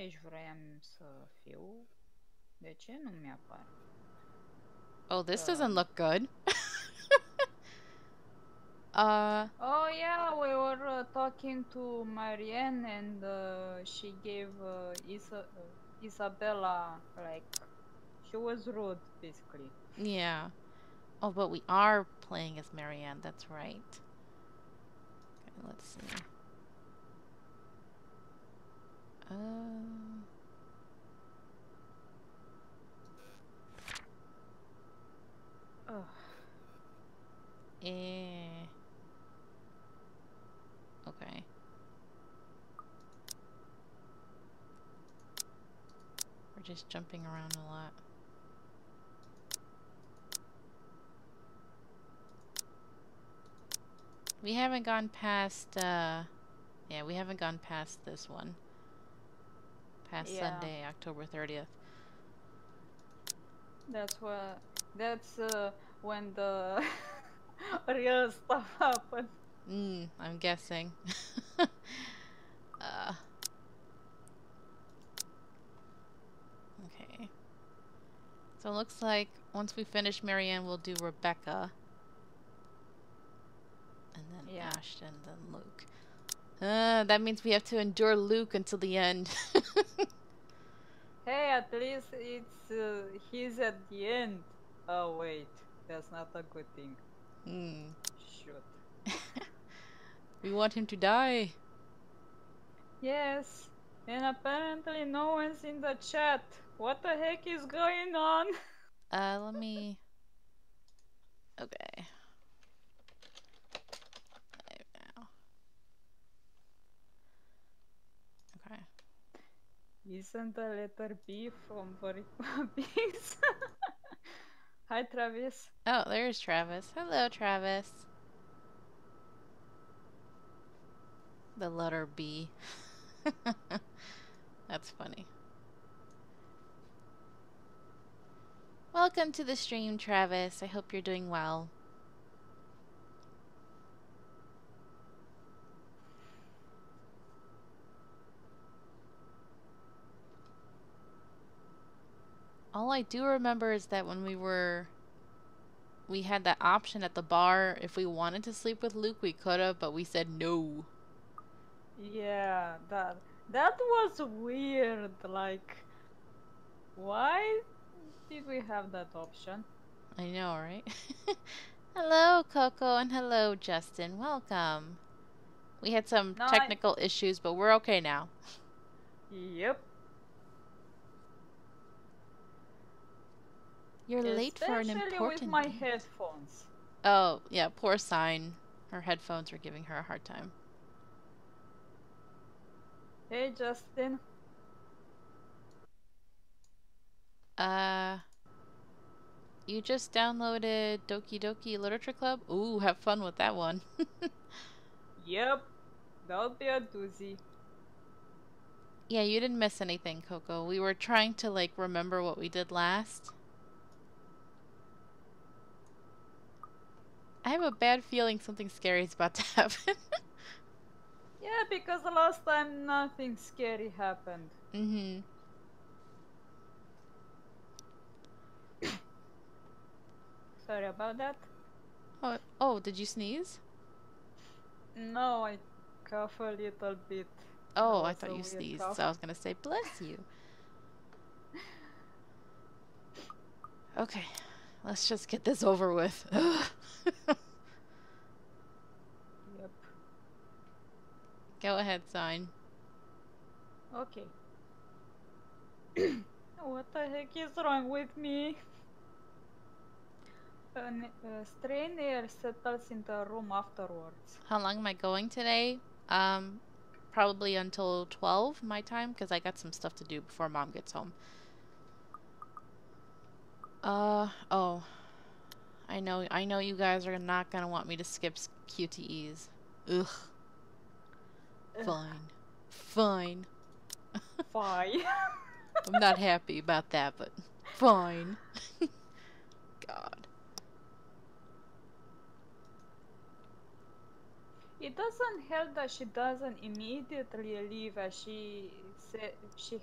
aici vroiam să fiu. De ce nu mi-apare? Oh, this doesn't look good. uh, Oh yeah, we were talking to Marianne and she gave Isabella, like, she was rude, basically. yeah. Oh, but we are playing as Marianne. That's right. Okay, let's see. Uh, Ugh. eh. Okay. We're just jumping around a lot. We haven't gone past, yeah, we haven't gone past this one. Past Yeah, Sunday, October 30th. that's when the real stuff happened. I'm guessing. Okay. So it looks like once we finish Marianne, we'll do Rebecca. And then Yeah. Ashton, then Luke. That means we have to endure Luke until the end. Hey, at least he's at the end. Oh wait, that's not a good thing. Shoot. We want him to die. Yes, and apparently no one's in the chat. What the heck is going on? Let me... Okay. Now. Okay. Isn't the letter B from Bees? Hi, Travis. Oh, there's Travis. Hello, Travis. The letter B. That's funny. Welcome to the stream, Travis. I hope you're doing well. All I do remember is that when we had that option at the bar. If we wanted to sleep with Luke, we could have, but we said no. Yeah, that was weird. Like, why did we have that option? I know, right? Hello, Coco, and hello, Justin. Welcome. We had some technical issues, but we're okay now. Yep. You're late for an Especially important with my date. headphones. Oh, yeah, poor Sign. Her headphones were giving her a hard time. Hey, Justin. You just downloaded Doki Doki Literature Club? Ooh, have fun with that one. Yep, that'll be a doozy. Yeah, you didn't miss anything, Coco. We were trying to, like, remember what we did last. I have a bad feeling something scary is about to happen. Yeah, because the last time nothing scary happened. Mm-hmm. Sorry about that. Oh, did you sneeze? No, I cough a little bit. Oh, I thought you sneezed, so I was gonna say bless you. Okay, let's just get this over with. Yep. Go ahead, Sign. Okay. What the heck is wrong with me? A strain air settles in the room afterwards. How long am I going today? Probably until 12 my time, because I got some stuff to do before Mom gets home. Oh. I know you guys are not gonna want me to skip QTEs. Ugh. Fine. Fine. Fine. I'm not happy about that, but fine. God. It doesn't help that she doesn't immediately leave as she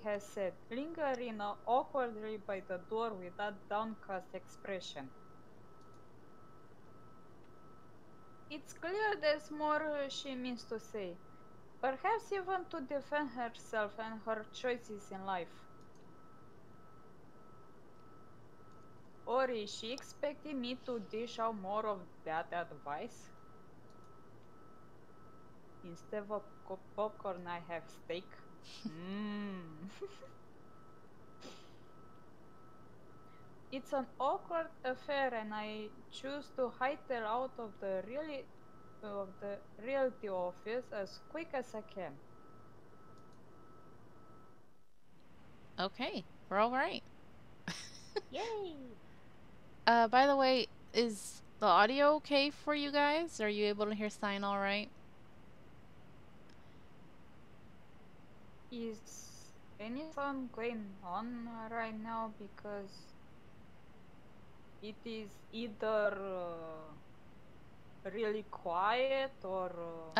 has said, lingering awkwardly by the door with that downcast expression. It's clear there's more she means to say, perhaps even to defend herself and her choices in life. Or is she expecting me to dish out more of that advice? Instead of popcorn, I have steak. Mmm. It's an awkward affair, and I choose to hightail out of the realty office as quick as I can. Okay, we're all right. Yay! By the way, is the audio okay for you guys? Are you able to hear Sign all right? Is any sound going on right now? Because it is either really quiet or.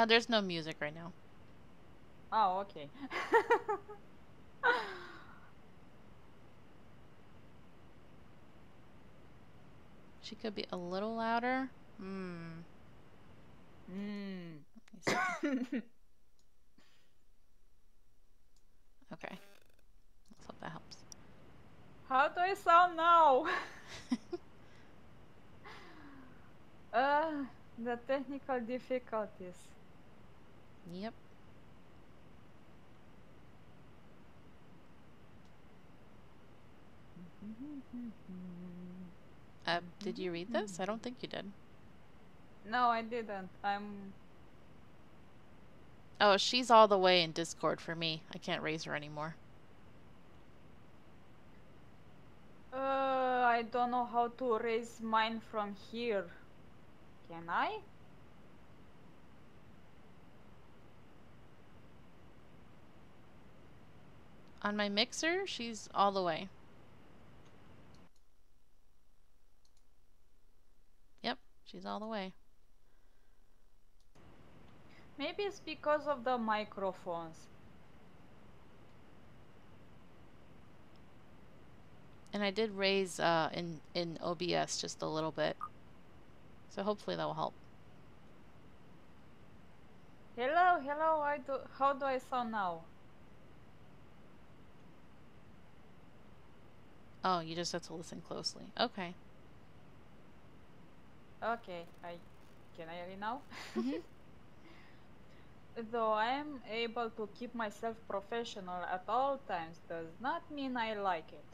There's no music right now. Oh, okay. She could be a little louder. Okay. Let's hope that helps. How do I sound now? The technical difficulties. Yep. Did you read this? I don't think you did. No, I didn't. Oh, she's all the way in Discord for me. I can't raise her anymore. I don't know how to raise mine from here. Can I? On my mixer, she's all the way. Yep, she's all the way. Maybe it's because of the microphones. And I did raise in OBS just a little bit. So hopefully that will help. Hello, hello, how do I sound now? Oh, you just have to listen closely. Okay. Okay, can I hear you now? Mm-hmm. Though I am able to keep myself professional at all times does not mean I like it.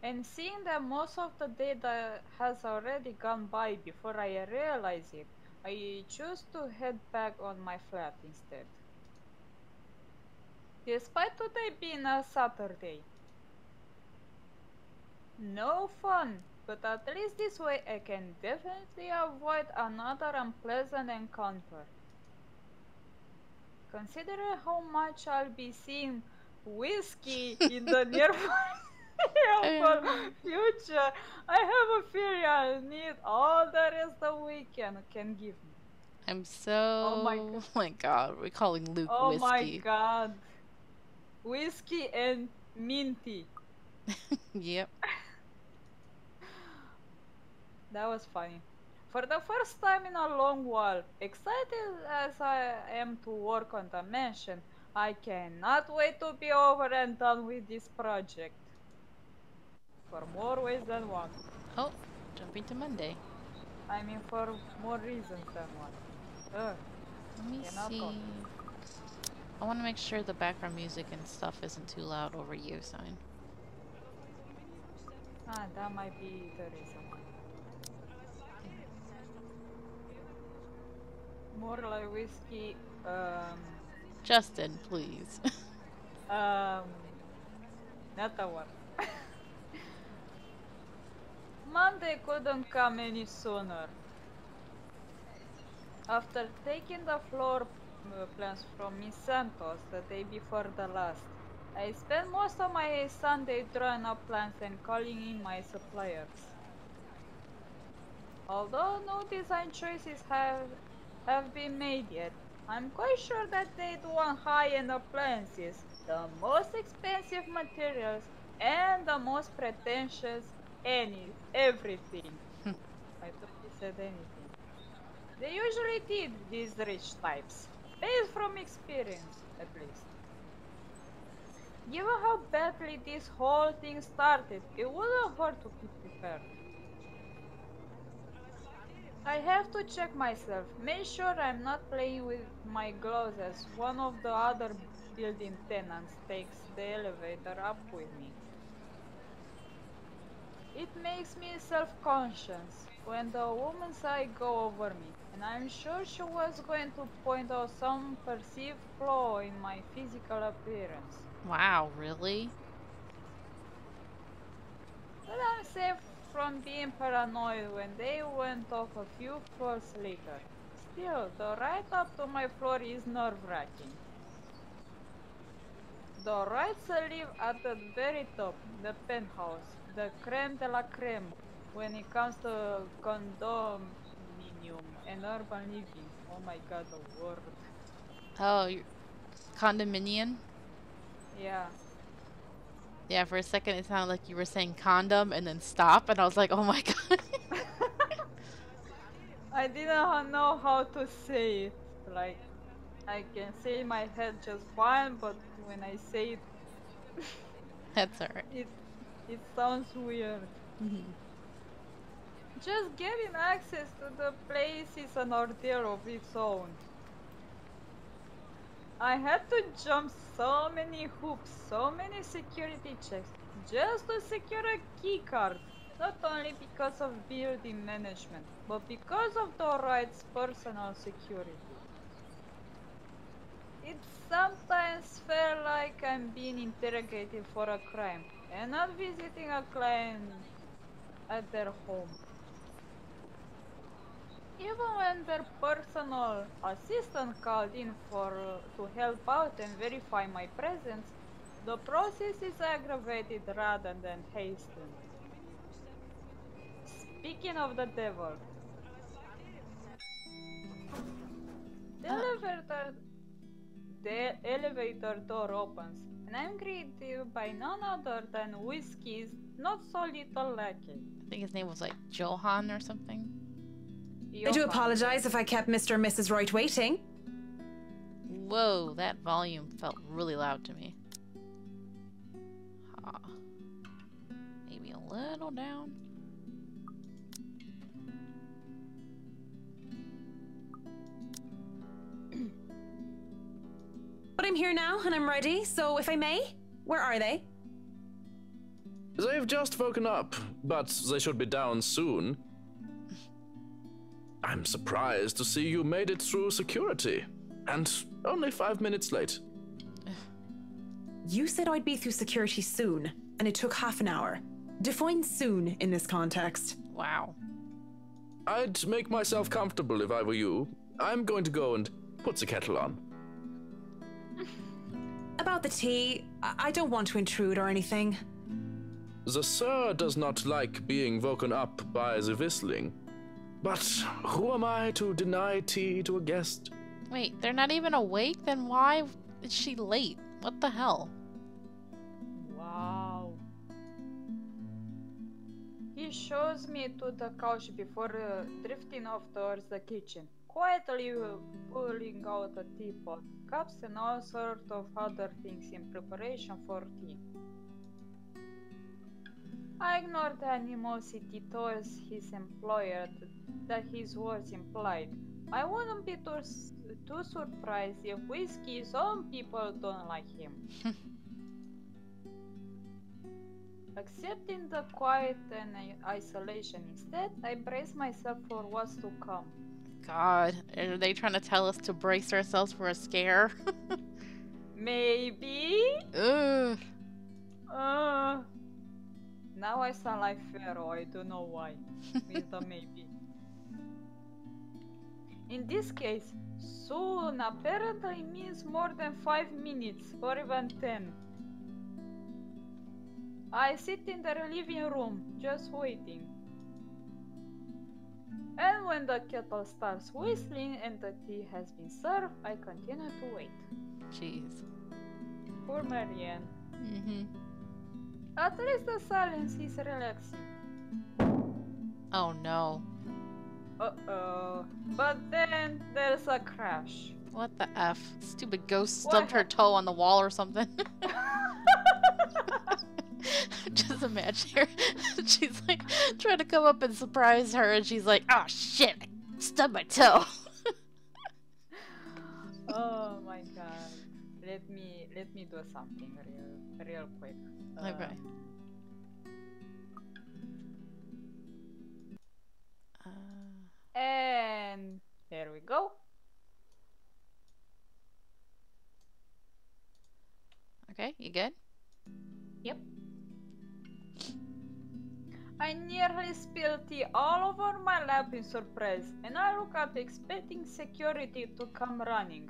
And seeing that most of the day that has already gone by before I realize it, I choose to head back on my flat instead. Despite today being a Saturday. No fun, but at least this way I can definitely avoid another unpleasant encounter. Considering how much I'll be seeing whiskey in the near future, I have a feeling I'll need all the rest the weekend can give me. I'm so... Oh my god, we're calling Luke oh whiskey. Oh my god. Whiskey and minty. Yep. That was funny. For the first time in a long while, excited as I am to work on the mansion, I cannot wait to be over and done with this project. For more ways than one. Oh, jumping to Monday. I mean for more reasons than one. Let me see. Go. I want to make sure the background music and stuff isn't too loud over you, Sign. Ah, that might be the reason. More like whiskey, Justin, please. not that one. Monday couldn't come any sooner. After taking the floor plans from Miss Santos the day before the last, I spent most of my Sunday drawing up plans and calling in my suppliers. Although no design choices have been made yet. I'm quite sure that they do on high-end appliances, the most expensive materials, and the most pretentious everything. I thought he said anything. They usually did these rich types, based from experience, at least. Given how badly this whole thing started, it wouldn't hurt to be prepared. I have to check myself, make sure I'm not playing with my gloves as one of the other building tenants takes the elevator up with me. It makes me self-conscious when the woman's eye go over me, and I'm sure she was going to point out some perceived flaw in my physical appearance. Wow, really? But I'm safe from being paranoid when they went off a few floors later. Still, the ride up to my floor is nerve-wracking. The rides live at the very top, the penthouse, the creme de la creme, when it comes to condominium and urban living. Oh my god, the word. Oh, condominium? Yeah. Yeah, for a second it sounded like you were saying condom and then stop, and I was like, oh my god. I didn't know how to say it. Like, I can say in my head just fine, but when I say it, That's alright. it sounds weird. Just getting access to the place is an ordeal of its own. I had to jump so many hoops, so many security checks, just to secure a key card. Not only because of building management, but because of the ride's personal security. It sometimes felt like I'm being interrogated for a crime, and not visiting a client at their home. Even when their personal assistant called in to help out and verify my presence, the process is aggravated rather than hastened. Speaking of the devil, the elevator, the elevator door opens, and I'm greeted by none other than Whiskey's not so little lackey. I think his name was like Johan or something. I do apologize if I kept Mr. and Mrs. Wright waiting. Whoa, that volume felt really loud to me. Maybe a little down. But I'm here now and I'm ready, so if I may, where are they? They've just woken up, but they should be down soon. I'm surprised to see you made it through security, and only 5 minutes late. You said I'd be through security soon, and it took half an hour. Define soon in this context. Wow. I'd make myself comfortable if I were you. I'm going to go and put the kettle on. About the tea, I don't want to intrude or anything. The sir does not like being woken up by the whistling. But who am I to deny tea to a guest? Wait, they're not even awake? Then why is she late? What the hell? Wow. He shows me to the couch before drifting off towards the kitchen, quietly pulling out a teapot, cups and all sorts of other things in preparation for tea. I ignore the animosity towards his employer that his words implied. I wouldn't be too surprised if Whiskey's own people don't like him. Accepting the quiet and isolation instead, I brace myself for what's to come. God, are they trying to tell us to brace ourselves for a scare? Maybe? Ugh. Now I sound like Pharaoh, I don't know why. With the maybe. In this case, soon apparently means more than 5 minutes or even 10. I sit in the living room, just waiting. And when the kettle starts whistling and the tea has been served, I continue to wait. Jeez. Poor Marianne. Mm-hmm. At least the silence is relaxing. Oh no. Uh-oh. But then there's a crash. What the F? Stupid ghost What stubbed her toe on the wall or something. Just imagine her. She's like trying to come up and surprise her, and she's like, "Oh shit! I stubbed my toe." Oh my god. Let me do something real quick. Okay. And here we go. Okay, you good? Yep. I nearly spilled tea all over my lap in surprise, and I look up expecting security to come running.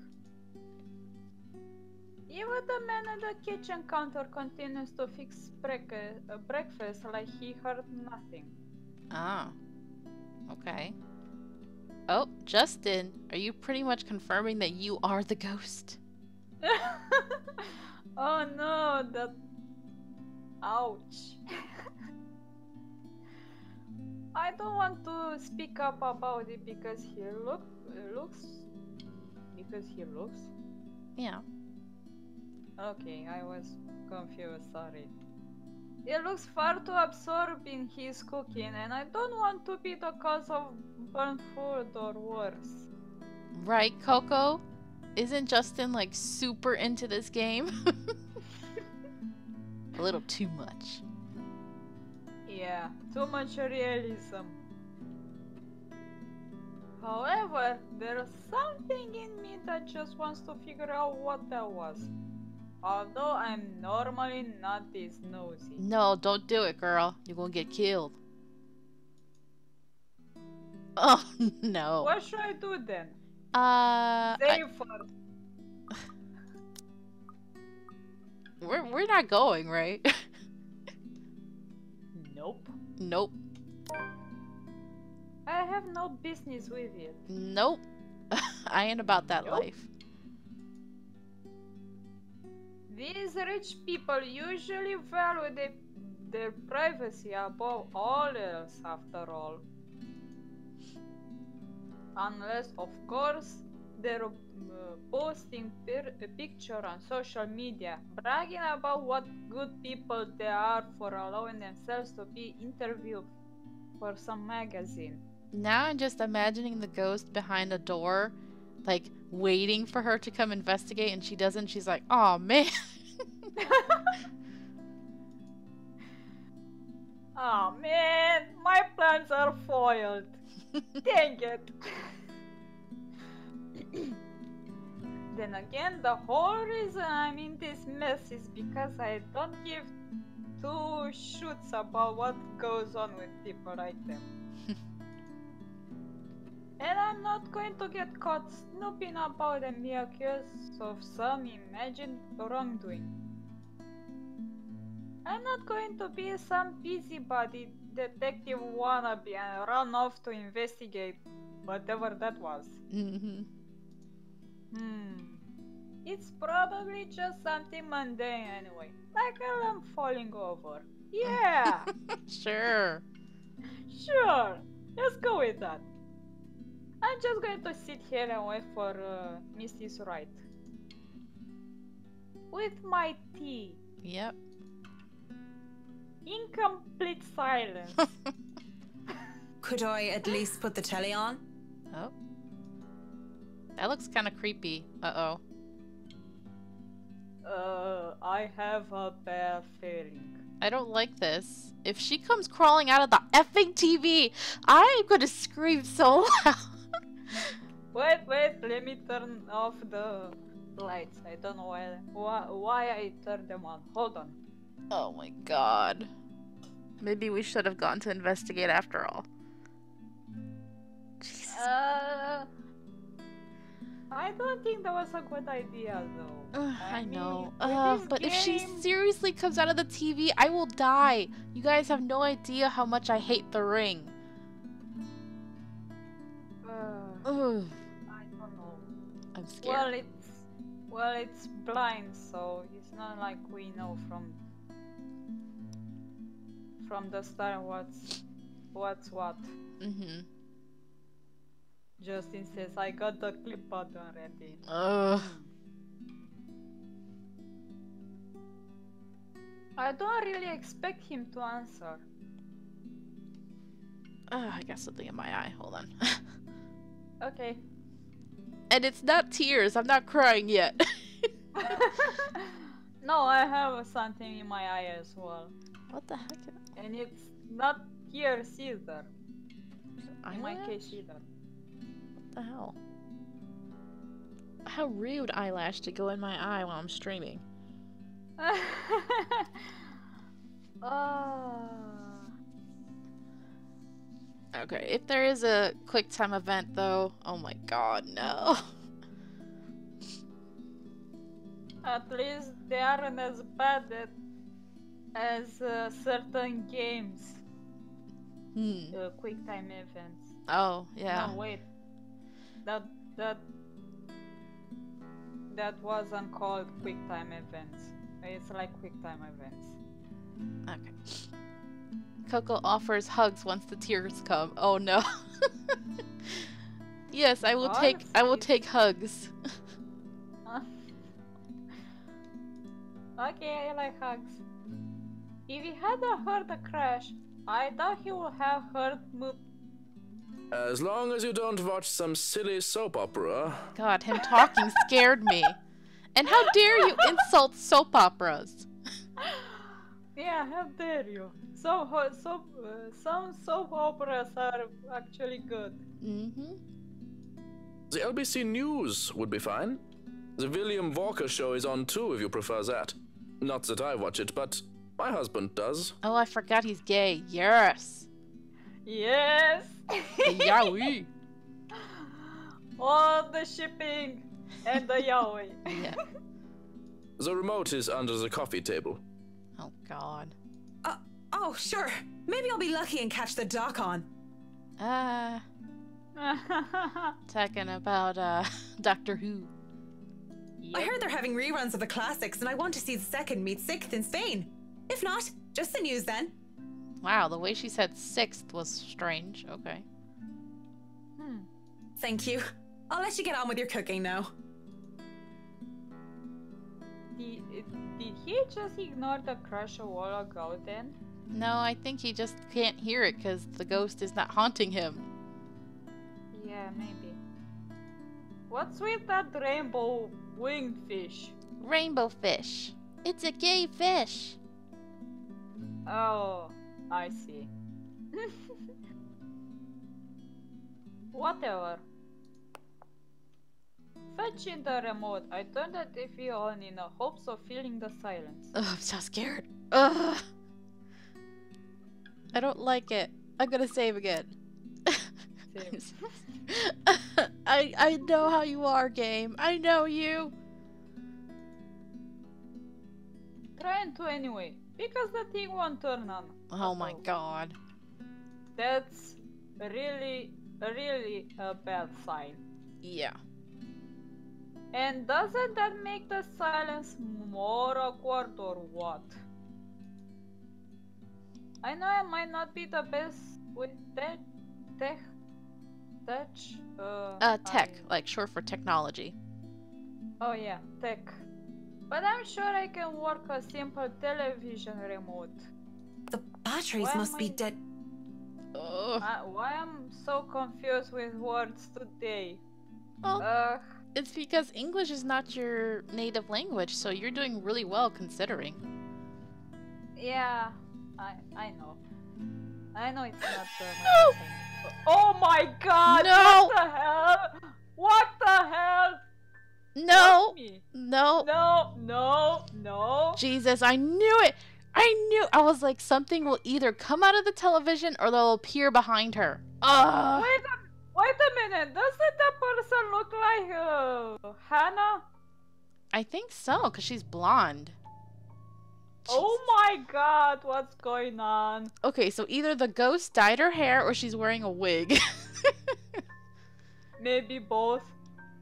Even the man at the kitchen counter continues to fix breakfast like he heard nothing. Ah. Okay. Oh, Justin, are you pretty much confirming that you are the ghost? Oh no, that... Ouch. I don't want to speak up about it because he looks... Yeah. Okay, I was confused, sorry. He looks far too absorbed in his cooking, and I don't want to be the cause of burnt food or worse. Right, Coco? Isn't Justin like super into this game? A little too much. Yeah, too much realism. However, there's something in me that just wants to figure out what that was. Although I'm normally not this nosy. No, don't do it, girl. You're gonna get killed. Oh, no. What should I do then? We're not going, right? Nope. Nope. I have no business with it. Nope. I ain't about that Nope. life. These rich people usually value their privacy above all else, after all. Unless, of course, they're posting a picture on social media, bragging about what good people they are for allowing themselves to be interviewed for some magazine. Now I'm just imagining the ghost behind a door, like, waiting for her to come investigate, and she doesn't. She's like, "Oh man." Oh man, my plans are foiled. Dang it. Then again, the whole reason I'm in this mess is because I don't give two shoots about what goes on with people like them. And I'm not going to get caught snooping about and be accused of some imagined wrongdoing. I'm not going to be some busybody detective wannabe and run off to investigate whatever that was. Mm-hmm. It's probably just something mundane anyway, like a lamp falling over. Yeah! Sure. Sure, let's go with that. I'm just going to sit here and wait for Mrs. Wright. With my tea. Yep. In complete silence. Could I at least put the telly on? Oh. That looks kind of creepy. Uh-oh. I have a bad feeling. I don't like this. If she comes crawling out of the effing TV, I'm gonna scream so loud. Wait, let me turn off the lights. I don't know why I turned them on. Hold on. Oh my god. Maybe we should have gone to investigate after all. Jesus. I don't think that was a good idea though. I know. with this But if she game- seriously comes out of the TV, I will die. You guys have no idea how much I hate The Ring. Ugh, I don't know. I'm scared. Well, it's blind, so it's not like we know from the start what's what. Mm-hmm. Justin says, I got the clip button ready. Ugh. I don't really expect him to answer. I got something in my eye. Hold on. Okay. And it's not tears. I'm not crying yet. No, I have something in my eye as well. What the heck? And it's not tears either. In my Eyelash? case either. What the hell? How rude, eyelash, to go in my eye while I'm streaming. Oh. Okay, if there is a quick time event though, oh my god, no. At least they aren't as bad as certain games. Quick time events. Oh, yeah. No, wait. That wasn't called quick time events. It's like quick time events. Okay. Coco offers hugs once the tears come. Oh no. Yes, I will take hugs. Okay, I like hugs. If he hadn't heard the crash, I thought he would have heard As long as you don't watch some silly soap opera. God, him talking scared me. And how dare you insult soap operas? Yeah, how dare you? Some soap operas are actually good. Mm-hmm. The LBC News would be fine. The William Walker Show is on too if you prefer that. Not that I watch it, but my husband does. Oh, I forgot he's gay. Yes. Yes! Yowie. All the shipping and the yaoi. Yeah. The remote is under the coffee table. Oh, God. Oh, sure. Maybe I'll be lucky and catch the doc on. Talking about, Doctor Who. I heard they're having reruns of the classics, and I want to see the second meet sixth in Spain. If not, just the news then. Wow, the way she said sixth was strange. Okay. Thank you. I'll let you get on with your cooking now. Did he just ignore the crash a while ago then? No, I think he just can't hear it because the ghost is not haunting him. Yeah, maybe. What's with that rainbow winged fish? Rainbow fish. It's a gay fish. Oh, I see. Whatever. Fetching the remote, I turned the TV on in the hopes of feeling the silence. Ugh, I'm so scared. Ugh. I don't like it. I'm gonna save again. I know how you are, game. I know you. Trying to anyway, because the thing won't turn on. Oh my god. That's really a bad sign. Yeah. And doesn't that make the silence more awkward or what? I know I might not be the best with tech, like short for technology. Oh yeah, tech. But I'm sure I can work a simple television remote. The batteries must be dead. Ugh. Why am so confused with words today? Well, it's because English is not your native language, so you're doing really well considering. Yeah, I know. I know it's not my Oh my god! No! What the hell? What the hell? No! No! No! No! Jesus, I knew it! I was like, something will either come out of the television or they'll appear behind her. Ugh! Wait a minute! Doesn't that person look like Hannah? I think so, because she's blonde. Oh my god, what's going on? Okay, so either the ghost dyed her hair or she's wearing a wig. Maybe both.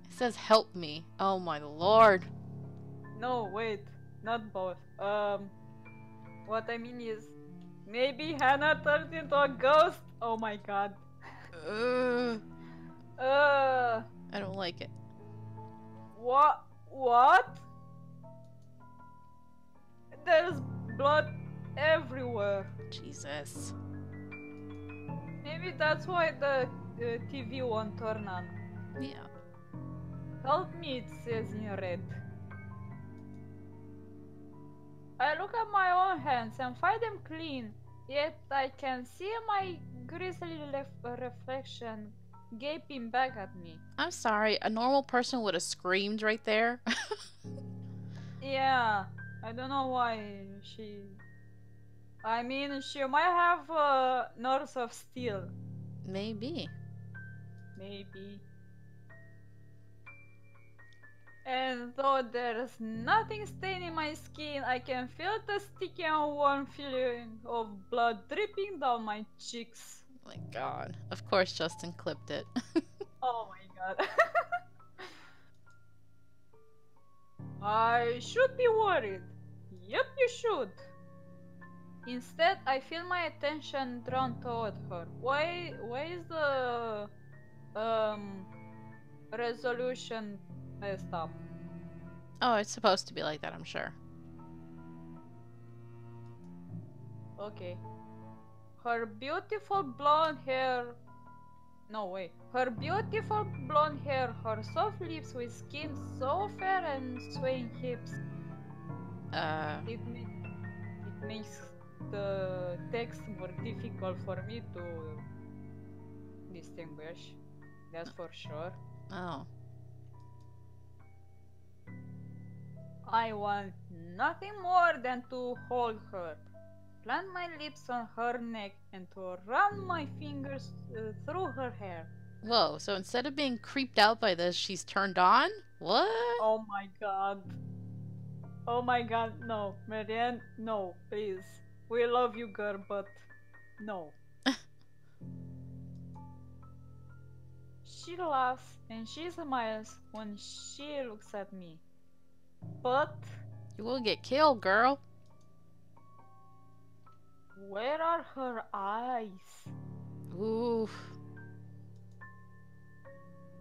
It says help me. Oh my lord. No, wait, not both. What I mean is, maybe Hannah turned into a ghost. Oh my god. Ugh. Uh, I don't like it. what? What? There's blood everywhere. Jesus. Maybe that's why the TV won't turn on. Yeah. Help me, it says in red. I look at my own hands and find them clean, yet I can see my grisly reflection gaping back at me. I'm sorry, a normal person would have screamed right there. Yeah, I don't know why she... I mean, she might have nerves of steel. Maybe. Maybe. And though there's nothing staining my skin, I can feel the sticky and warm feeling of blood dripping down my cheeks. Oh my god. Of course Justin clipped it. Oh my god. I should be worried. Yep, you should. Instead, I feel my attention drawn toward her. Why is the resolution messed up? Oh, it's supposed to be like that, I'm sure. Okay. Her beautiful blonde hair. No way. Her beautiful blonde hair, her soft lips with skin so fair and swaying hips. It makes the text more difficult for me to distinguish. That's for sure. Oh. I want nothing more than to hold her, plant my lips on her neck, and to run my fingers through her hair. Whoa, so instead of being creeped out by this, she's turned on? What? Oh my god. Oh my god, no. Marianne, no, please. We love you, girl, but no. She laughs and she smiles when she looks at me. But You will get killed, girl. where are her eyes? Oof.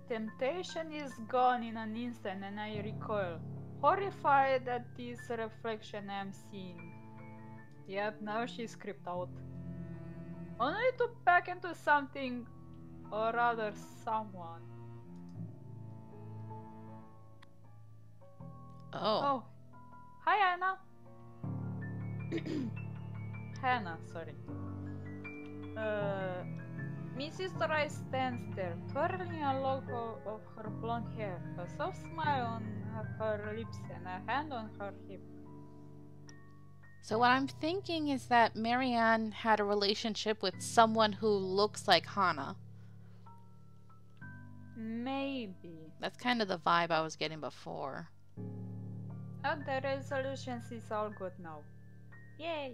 Temptation is gone in an instant and I recoil, horrified at this reflection I am seeing. Yet now she's creeped out. Only to back into something, or rather someone. Oh. Oh, hi Anna. Hannah, sorry. Mrs. Rice stands there, twirling a lock of her blonde hair, a soft smile on her lips and a hand on her hip. So what I'm thinking is that Marianne had a relationship with someone who looks like Hannah. Maybe. That's kind of the vibe I was getting before. Oh, the resolution is all good now. Yay!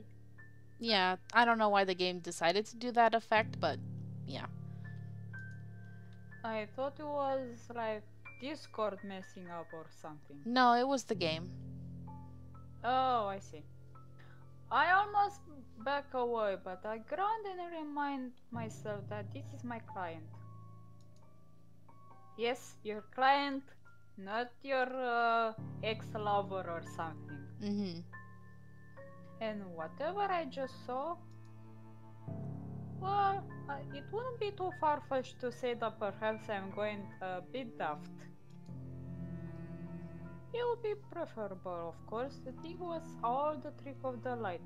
Yeah, I don't know why the game decided to do that effect, but yeah. I thought it was like Discord messing up or something. No, it was the game. Oh, I see. I almost back away, but I ground and remind myself that this is my client. Yes, your client, not your ex-lover or something. Mm-hmm. And whatever I just saw, well, it wouldn't be too far-fetched to say that perhaps I'm going a bit daft. It would be preferable, of course, to think it was all the trick of the light,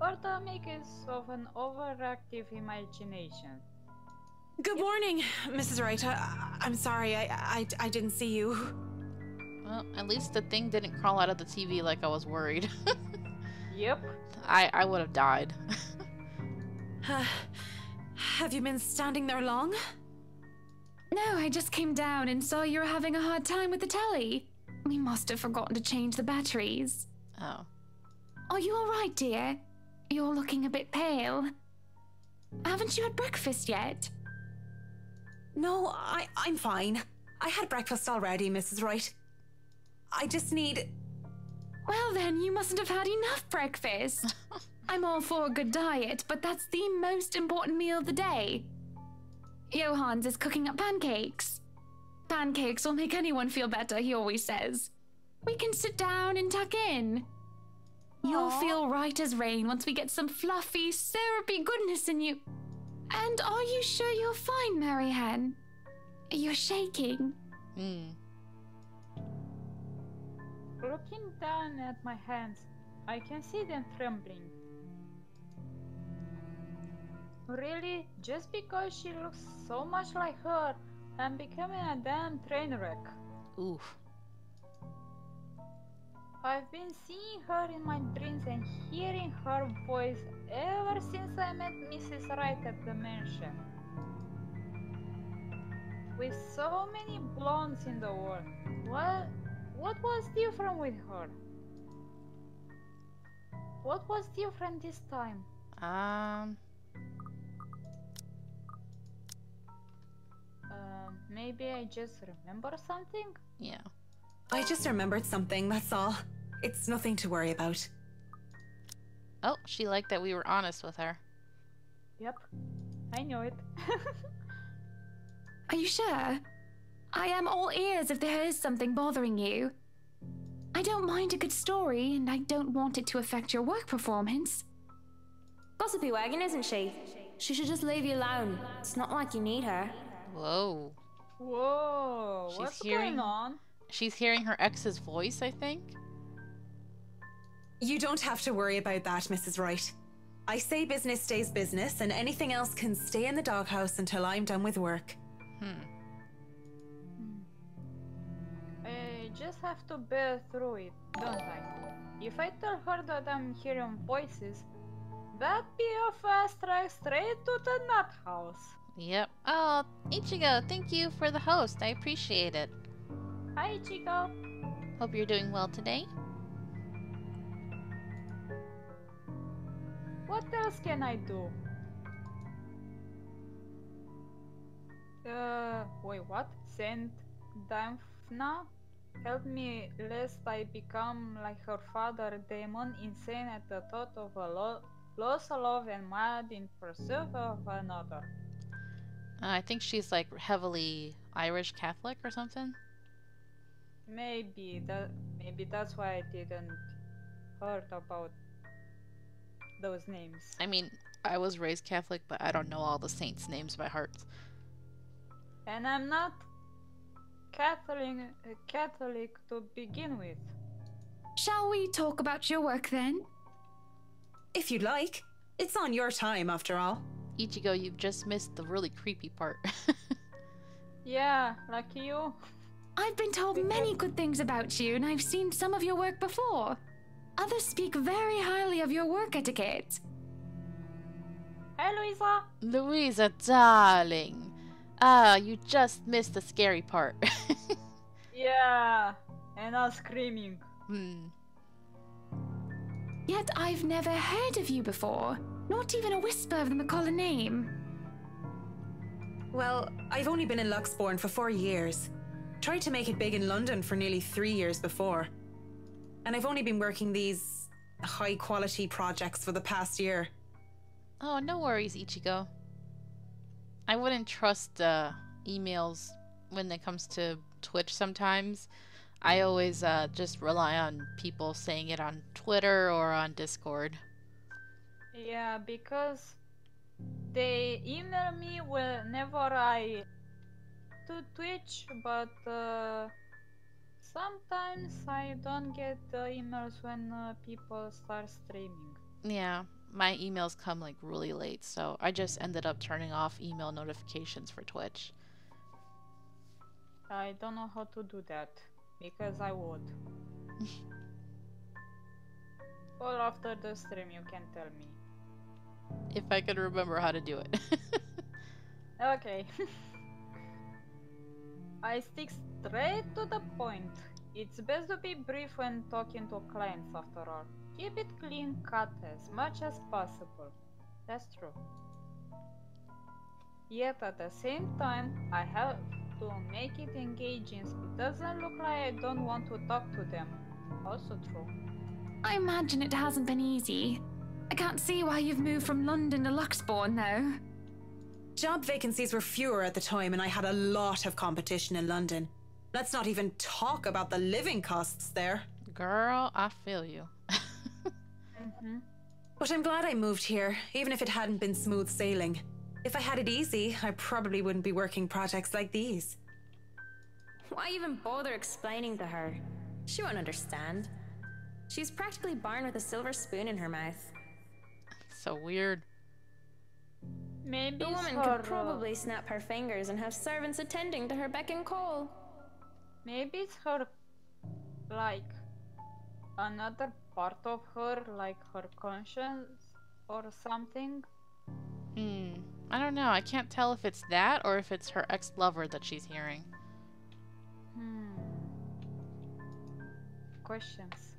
or the makings of an overactive imagination. Good morning, Mrs. Wright. I'm sorry, I didn't see you. Well, at least the thing didn't crawl out of the TV like I was worried. Yep. I would have died. Have you been standing there long? No, I just came down and saw you were having a hard time with the telly. We must have forgotten to change the batteries. Oh. Are you alright, dear? You're looking a bit pale. Haven't you had breakfast yet? No, I'm fine. I had breakfast already, Mrs. Wright. I just need... Well then, you mustn't have had enough breakfast. I'm all for a good diet, but that's the most important meal of the day. Johans is cooking up pancakes. Pancakes will make anyone feel better, he always says. We can sit down and tuck in. You'll feel right as rain once we get some fluffy, syrupy goodness in you. And are you sure you're fine, Marianne? You're shaking. Looking down at my hands, I can see them trembling. Really? Just because she looks so much like her, I'm becoming a damn train wreck. Oof. I've been seeing her in my dreams and hearing her voice ever since I met Mrs. Wright at the mansion. With so many blondes in the world, what was different with her? What was different this time? Maybe I just remember something? Yeah. I just remembered something, that's all. It's nothing to worry about. Oh, she liked that we were honest with her. Yep, I knew it. Are you sure? I am all ears if there is something bothering you. I don't mind a good story, and I don't want it to affect your work performance. Gossipy wagon, isn't she? She should just leave you alone. It's not like you need her. Whoa. Whoa, what's going on? She's hearing her ex's voice, I think. You don't have to worry about that, Mrs. Wright. I say business stays business, and anything else can stay in the doghouse until I'm done with work. I just have to bear through it, don't I? If I tell her that I'm hearing voices, that'd be a fast track straight to the nut house. Yep. Oh, Ichigo, thank you for the host. I appreciate it. Hi, Ichigo. Hope you're doing well today. What else can I do? Wait, what? Saint Daphna? Help me lest I become like her father, demon, insane at the thought of a loss of love and mad in pursuit of another. I think she's like heavily Irish Catholic or something. Maybe that's why I didn't heard about those names. I mean, I was raised Catholic, but I don't know all the saints' names by heart. And I'm not Catholic to begin with. Shall we talk about your work then? If you'd like. It's on your time, after all. Ichigo, you've just missed the really creepy part. Yeah, lucky you. I've been told many good things about you, and I've seen some of your work before. Others speak very highly of your work etiquette. Hi, Louisa. Louisa, darling. Ah, you just missed the scary part. Yeah, and us screaming. Yet I've never heard of you before. Not even a whisper of the McCullough name. Well, I've only been in Luxbourne for 4 years. Tried to make it big in London for nearly 3 years before. And I've only been working these high-quality projects for the past year. Oh, no worries, Ichigo. I wouldn't trust emails when it comes to Twitch sometimes. I always just rely on people saying it on Twitter or on Discord. Yeah, because they email me whenever I do Twitch, but sometimes I don't get the emails when people start streaming. Yeah, my emails come like really late, so I just ended up turning off email notifications for Twitch. I don't know how to do that, because I would. Well, after the stream you can tell me. If I could remember how to do it. Okay. I stick straight to the point. It's best to be brief when talking to clients after all. Keep it clean cut as much as possible. That's true. Yet at the same time, I have to make it engaging so it doesn't look like I don't want to talk to them. Also true. I imagine it hasn't been easy. I can't see why you've moved from London to Luxbourne, though. Job vacancies were fewer at the time, and I had a lot of competition in London. Let's not even talk about the living costs there. Girl, I feel you. But I'm glad I moved here, even if it hadn't been smooth sailing. If I had it easy, I probably wouldn't be working projects like these. Why even bother explaining to her? She won't understand. She's practically born with a silver spoon in her mouth. So weird. Maybe The woman her, could probably snap her fingers and have servants attending to her beck and call. maybe it's her, like, another part of her, like her conscience or something. I don't know. I can't tell if it's that or if it's her ex-lover that she's hearing. Questions.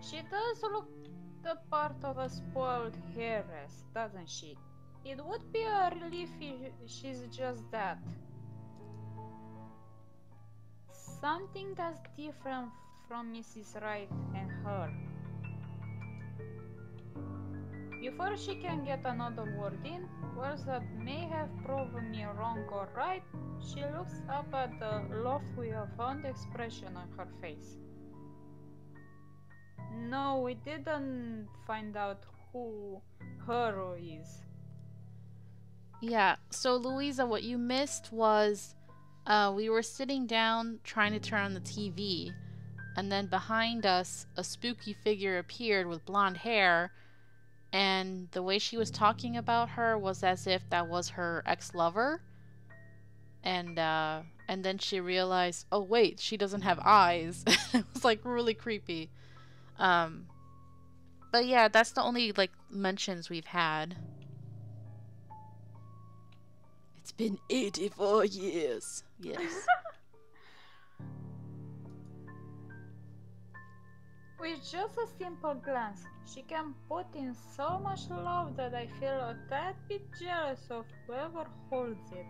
She does look the part of a spoiled heiress, doesn't she? It would be a relief if she's just that. Something that's different from Mrs. Wright and her. Before she can get another word in, words that may have proven me wrong or right, she looks up at the loft with a fond expression on her face. No, we didn't find out who her is. Yeah, so Louisa, what you missed was we were sitting down trying to turn on the TV, and then behind us, a spooky figure appeared with blonde hair, and the way she was talking about her was as if that was her ex-lover. And then she realized, oh wait, she doesn't have eyes. It was like really creepy. But yeah, that's the only like mentions we've had. It's been 84 years. Yes. With just a simple glance, she can put in so much love that I feel a tad bit jealous of whoever holds it.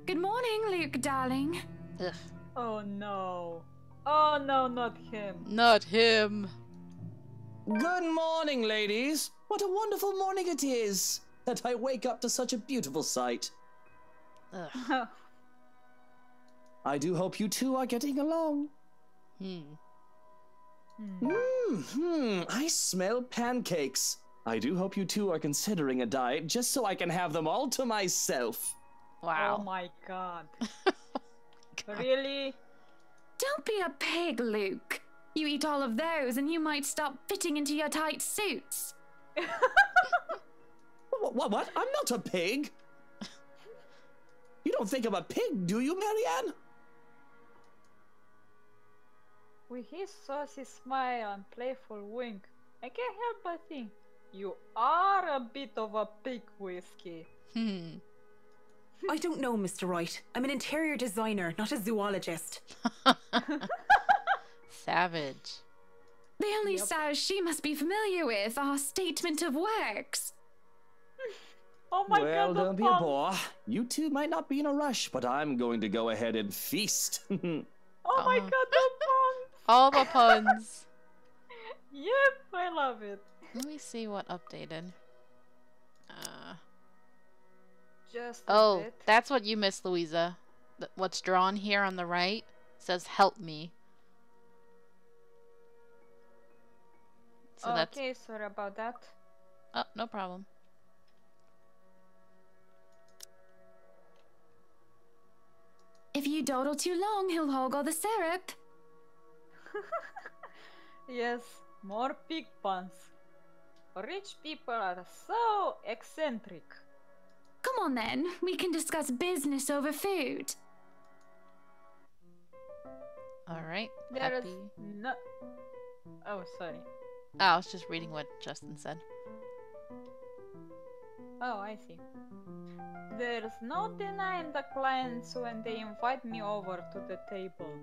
Good morning, Luke, darling. Ugh. Oh no. Oh no, not him. Not him. Good morning, ladies. What a wonderful morning it is that I wake up to such a beautiful sight. Ugh. I do hope you two are getting along. I smell pancakes. I do hope you two are considering a diet just so I can have them all to myself. Wow. Oh my god. Really? Don't be a pig, Luke. You eat all of those and you might stop fitting into your tight suits. What? I'm not a pig. You don't think I'm a pig, do you, Marianne? With his saucy smile and playful wink, I can't help but think you are a bit of a pig, Whiskey. I don't know, Mr. Wright. I'm an interior designer, not a zoologist. Savage. The only styles she must be familiar with are statement of works. Oh my Well, god, the don't be a puns. bore. You two might not be in a rush, but I'm going to go ahead and feast. Oh my god, the puns. All the puns. Yep, I love it. Let me see what updated. Just a Oh, bit. that's what you missed, Louisa. What's drawn here on the right says "Help me." So that's. Okay, sorry about that. Oh, no problem. If you dawdle too long, he'll hog all the syrup. Yes, more pig puns. Rich people are so eccentric. Come on then, we can discuss business over food. All right. There is Happy. no. Oh, sorry. Oh, I was just reading what Justin said. Oh, I see. There's no denying the clients when they invite me over to the table.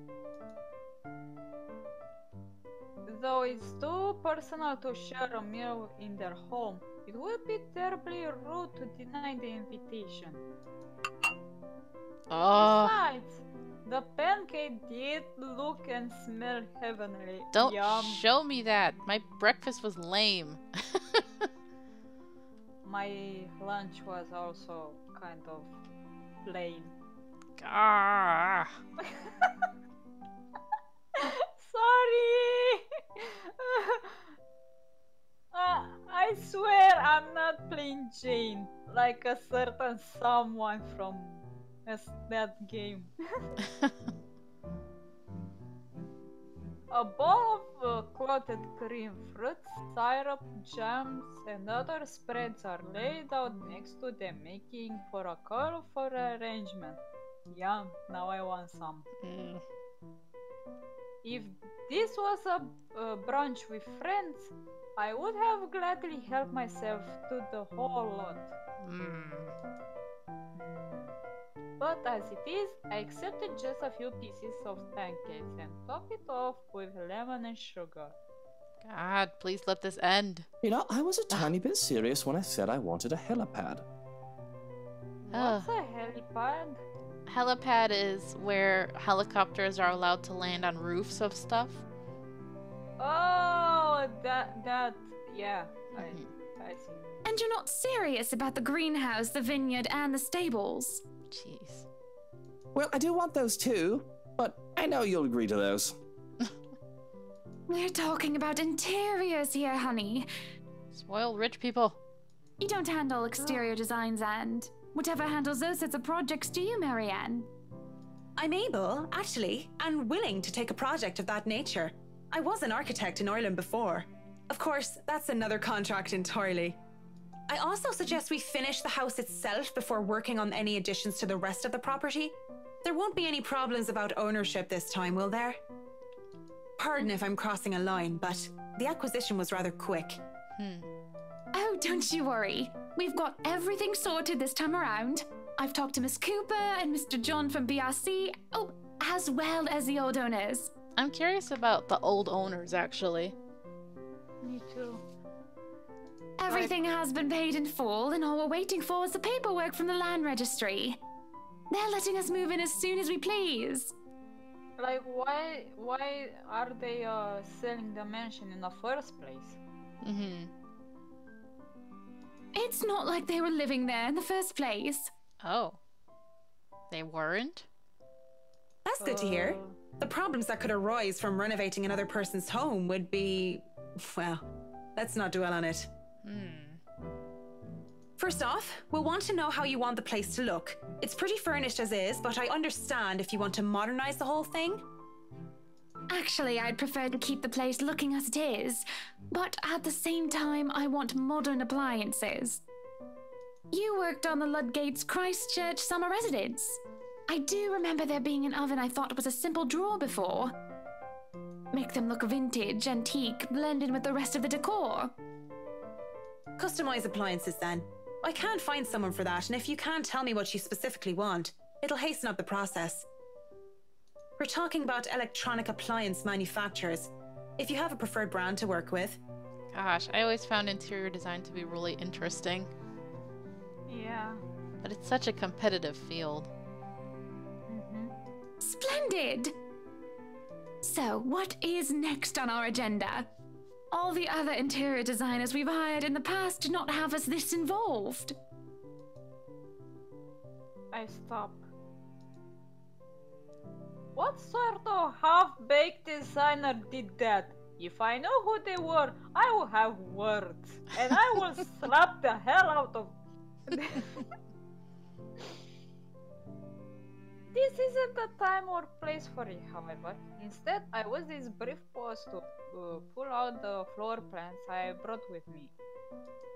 Though it's too personal to share a meal in their home, It would be terribly rude to deny the invitation. Oh, Besides, the pancake did look and smell heavenly. don't Yum. show me that. My breakfast was lame. My lunch was also kind of plain. Ah. Sorry! I swear I'm not playing Jane like a certain someone from that game. A bowl of clotted cream, fruits, syrup, jams, and other spreads are laid out next to them, making for a colorful arrangement. Yum, now I want some. Mm. If this was a brunch with friends, I would have gladly helped myself to the whole lot. Mm. But as it is, I accepted just a few pieces of pancakes and topped it off with lemon and sugar. God, please let this end. You know, I was a tiny bit serious when I said I wanted a helipad. What's a helipad? Helipad is where helicopters are allowed to land on roofs of stuff. Oh, yeah, Mhm. I see. And you're not serious about the greenhouse, the vineyard, and the stables? Jeez. Well, I do want those too, but I know you'll agree to those. We're talking about interiors here, honey. Spoiled rich people. You don't handle exterior designs, and whatever handles those sorts of projects do you, Marianne? I'm able, actually, and willing to take a project of that nature. I was an architect in Ireland before. Of course, that's another contract entirely. I also suggest we finish the house itself before working on any additions to the rest of the property. There won't be any problems about ownership this time, will there? Pardon if I'm crossing a line, but the acquisition was rather quick. Oh, don't you worry. We've got everything sorted this time around. I've talked to Miss Cooper and Mr. John from BRC, oh, as well as the old owners. I'm curious about the old owners, actually. Me too. Everything has been paid in full, and all we're waiting for is the paperwork from the land registry. They're letting us move in as soon as we please. Like, why are they selling the mansion in the first place? Mm-hmm. It's not like they were living there in the first place. Oh. They weren't? That's good to hear. The problems that could arise from renovating another person's home would be... well, let's not dwell on it. First off, we'll want to know how you want the place to look. It's pretty furnished as is, but I understand if you want to modernize the whole thing. Actually, I'd prefer to keep the place looking as it is, but at the same time, I want modern appliances. You worked on the Ludgate's Christchurch summer residence. I do remember there being an oven I thought was a simple drawer before. Make them look vintage, antique, blended with the rest of the decor. Customize appliances then. I can't find someone for that, and if you can't tell me what you specifically want, it'll hasten up the process. We're talking about electronic appliance manufacturers. If you have a preferred brand to work with. Gosh, I always found interior design to be really interesting. Yeah. But it's such a competitive field. Splendid! So, what is next on our agenda? All the other interior designers we've hired in the past did not have us this involved. I stop. What sort of half-baked designer did that? If I know who they were, I will have words, and I will slap the hell out of them. This isn't the time or place for it, however. Instead, I was this brief pause to pull out the floor plans I brought with me.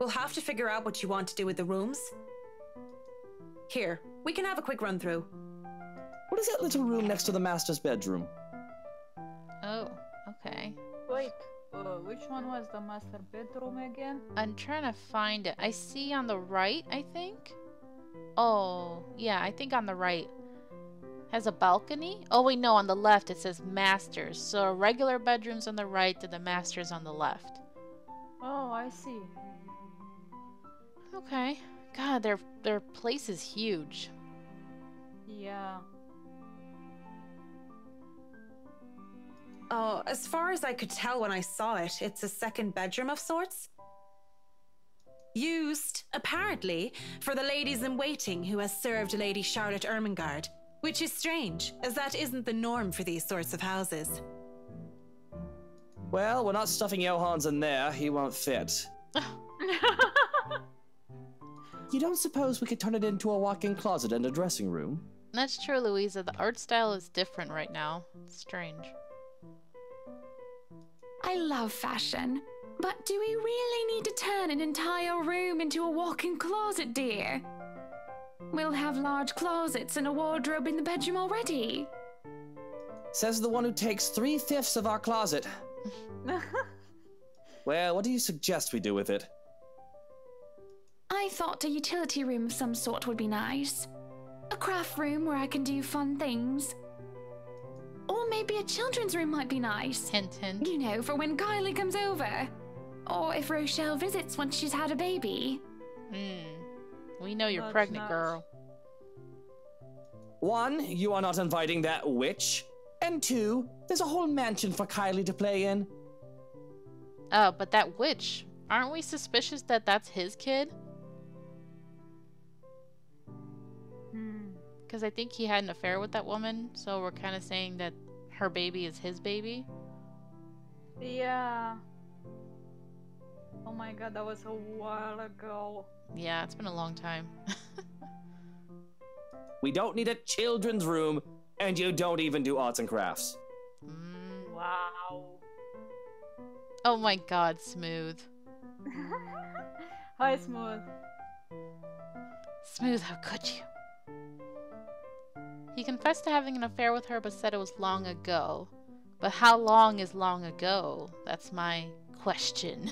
We'll have to figure out what you want to do with the rooms. Here, we can have a quick run through. What is that little room next to the master's bedroom? Oh, okay. Wait, which one was the master bedroom again? I'm trying to find it. I see on the right, I think? Oh, yeah, I think on the right. Has a balcony? Oh wait, no, on the left it says masters. So regular bedrooms on the right and the masters on the left. Oh, I see. Okay. God, their place is huge. Yeah. Oh, as far as I could tell when I saw it, it's a second bedroom of sorts. Used, apparently, for the ladies in waiting who has served Lady Charlotte Ermengarde, which is strange, as that isn't the norm for these sorts of houses. Well, we're not stuffing Johans in there. He won't fit. You don't suppose we could turn it into a walk-in closet and a dressing room? That's true, Louisa. The art style is different right now. It's strange. I love fashion, but do we really need to turn an entire room into a walk-in closet, dear? We'll have large closets and a wardrobe in the bedroom already. Says the one who takes 3/5 of our closet. Well, what do you suggest we do with it? I thought a utility room of some sort would be nice. A craft room where I can do fun things. Or maybe a children's room might be nice. Hint, hint. You know, for when Kylie comes over. Or if Rochelle visits once she's had a baby. We know you're That's pregnant, nice. girl. 1, you are not inviting that witch. And 2, there's a whole mansion for Kylie to play in. Oh, but that witch. Aren't we suspicious that that's his kid? Because I think he had an affair with that woman, so we're kind of saying that her baby is his baby. Yeah. Oh my god, that was a while ago. Yeah, it's been a long time. We don't need a children's room, and you don't even do arts and crafts. Wow. Oh my god, Smooth. Hi, Smooth. Smooth, how could you? He confessed to having an affair with her but said it was long ago. But how long is long ago? That's my question.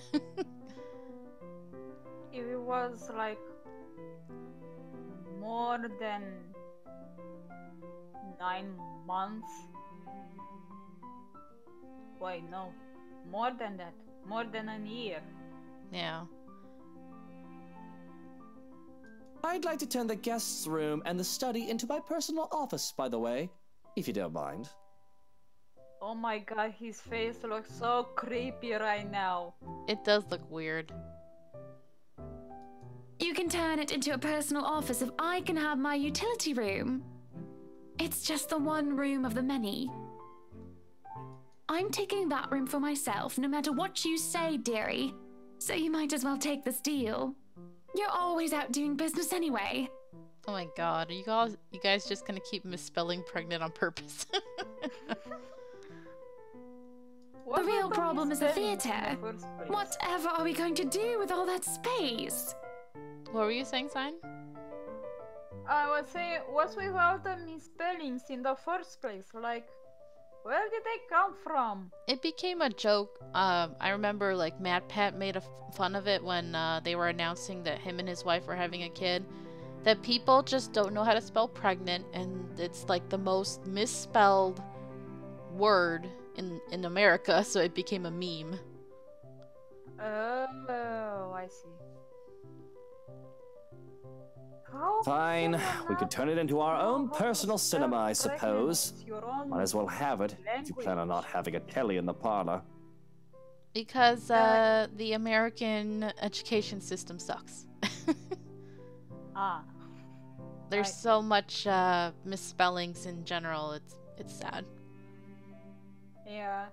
It was like more than 9 months. Wait, no. More than that. More than a year. Yeah. I'd like to turn the guest's room and the study into my personal office, by the way, if you don't mind. Oh my god, his face looks so creepy right now. It does look weird. You can turn it into a personal office if I can have my utility room. It's just the one room of the many. I'm taking that room for myself, no matter what you say, dearie. So you might as well take this deal. You're always out doing business anyway. Oh my god, are you guys just gonna keep misspelling pregnant on purpose? What The real was problem is the misspelling in theatre. the first place? Whatever are we going to do with all that space? What were you saying, Sign? I was saying, what's with all the misspellings in the first place? Like, where did they come from? It became a joke. I remember like Matt Pat made fun of it when they were announcing that him and his wife were having a kid. That people just don't know how to spell pregnant, and it's like the most misspelled word in America, so it became a meme. Oh, I see. How Fine, can we you could turn it into our not own know how to personal spell cinema, I pregnant suppose. with your own Might as well have it, if you plan on not language? having a telly in the parlor. Because the American education system sucks. Ah, There's I see. so much misspellings in general. It's sad. Yeah.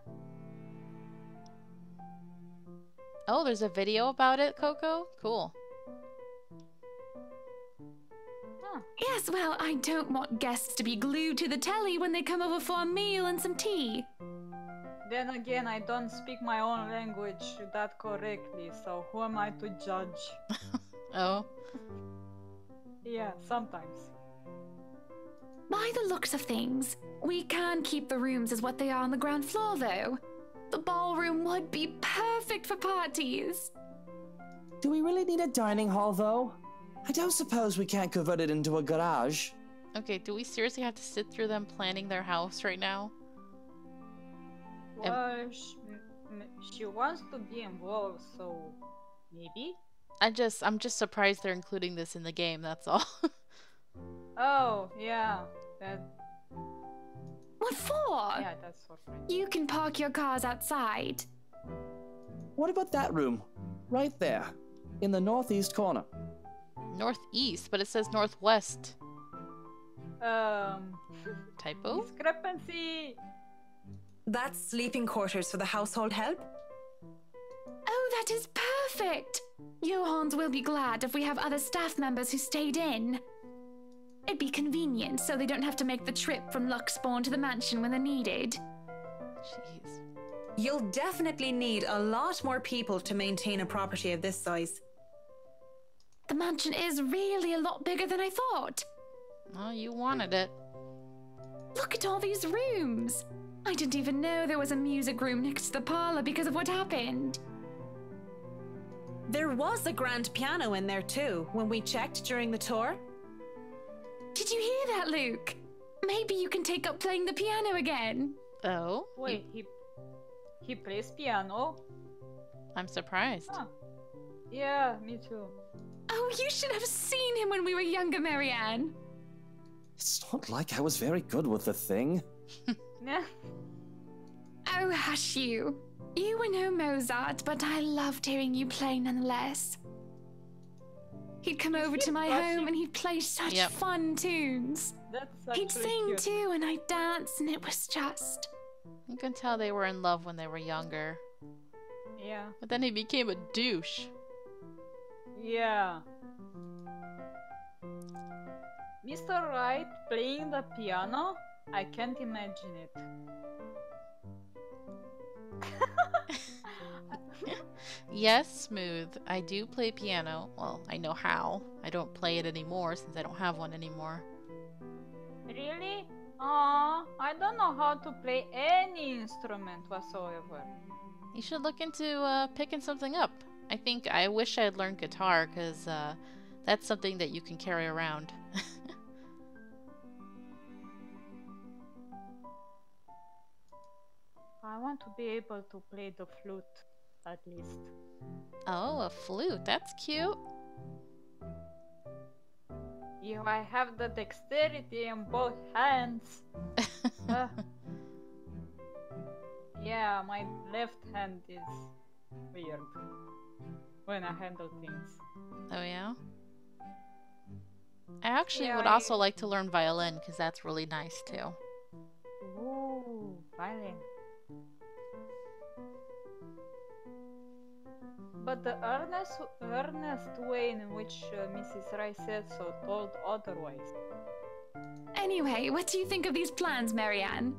Oh, there's a video about it, Coco? Cool. Yes, well, I don't want guests to be glued to the telly when they come over for a meal and some tea. Then again, I don't speak my own language that correctly, so who am I to judge? Oh. Yeah, sometimes. By the looks of things, we can keep the rooms as what they are on the ground floor, though. The ballroom would be perfect for parties. Do we really need a dining hall, though? I don't suppose we can't convert it into a garage. Okay, do we seriously have to sit through them planning their house right now? Well, she wants to be involved, so maybe? I'm just surprised they're including this in the game, that's all. Oh, yeah. That, What for? yeah, that's so funny. You can park your cars outside. What about that room? Right there, in the northeast corner. Northeast, but it says northwest. Typo? Discrepancy. That's sleeping quarters for the household help? Oh, that is perfect! Johans will be glad if we have other staff members who stayed in. It'd be convenient so they don't have to make the trip from Luxspawn to the mansion when they're needed. Jeez. You'll definitely need a lot more people to maintain a property of this size. The mansion is really a lot bigger than I thought. Oh, you wanted it. Look at all these rooms. I didn't even know there was a music room next to the parlor because of what happened. There was a grand piano in there too, when we checked during the tour. Did you hear that, Luke? Maybe you can take up playing the piano again. Oh? Wait, he plays piano? I'm surprised. Huh. Yeah, me too. Oh, you should have seen him when we were younger, Marianne. It's not like I was very good with the thing. Yeah. Oh, hush you. You were no Mozart, but I loved hearing you play nonetheless. He'd come over to my home and he'd play such fun tunes. That's actually He'd sing cute. too, and I'd dance, and it was just... You can tell they were in love when they were younger. Yeah. But then he became a douche. Yeah. Mr. Wright playing the piano? I can't imagine it. Yes, Smooth. I do play piano. Well, I know how. I don't play it anymore since I don't have one anymore. Really? I don't know how to play any instrument whatsoever. You should look into picking something up. I wish I had learned guitar, because that's something that you can carry around. I want to be able to play the flute, at least. Oh, a flute. That's cute. If I have the dexterity in both hands. Yeah, my left hand is weird when I handle things. Oh, yeah? I actually Yeah, would also like to learn violin, because that's really nice, too. Ooh, violin. But the earnest way in which Mrs. Rice said so told otherwise. Anyway, what do you think of these plans, Marianne?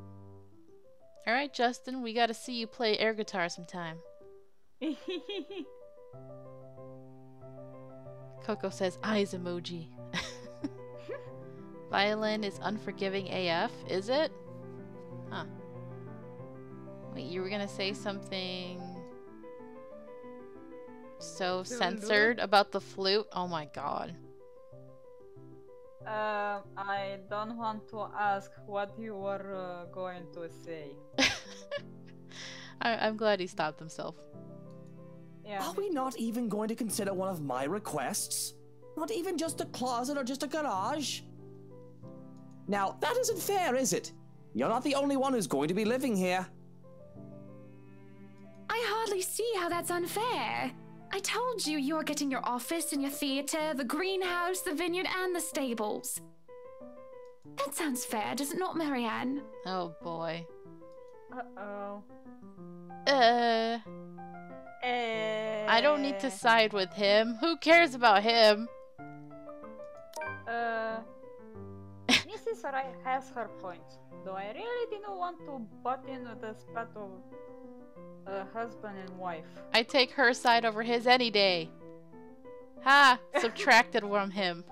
Alright, Justin, we gotta see you play air guitar sometime. Coco says, eyes emoji. Violin is unforgiving AF, is it? Huh. Wait, you were gonna say something so censored about the flute? Oh my god. I don't want to ask what you were going to say. I'm glad he stopped himself. Yeah. Are we not even going to consider one of my requests? Not even just a closet or just a garage? Now, that isn't fair, is it? You're not the only one who's going to be living here. I hardly see how that's unfair. I told you you're getting your office and your theater, the greenhouse, the vineyard, and the stables. That sounds fair, does it not, Marianne? Oh boy. Uh-oh. I don't need to side with him. Who cares about him? Mrs. Wright has her points, though I really didn't want to butt into the spat of husband and wife. I take her side over his any day. Ha! Subtracted from him.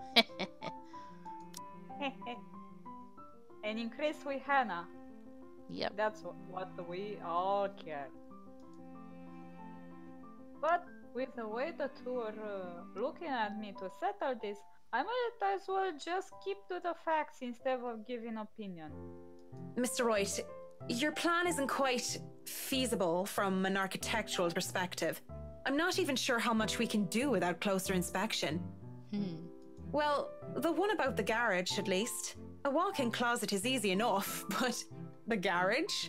And increase with Hannah. Yep. That's what we all care. But with the way the two are looking at me to settle this, I might as well just keep to the facts instead of giving opinion. Mr. Wright, your plan isn't quite feasible from an architectural perspective. I'm not even sure how much we can do without closer inspection. Well, the one about the garage, at least. A walk-in closet is easy enough, but the garage?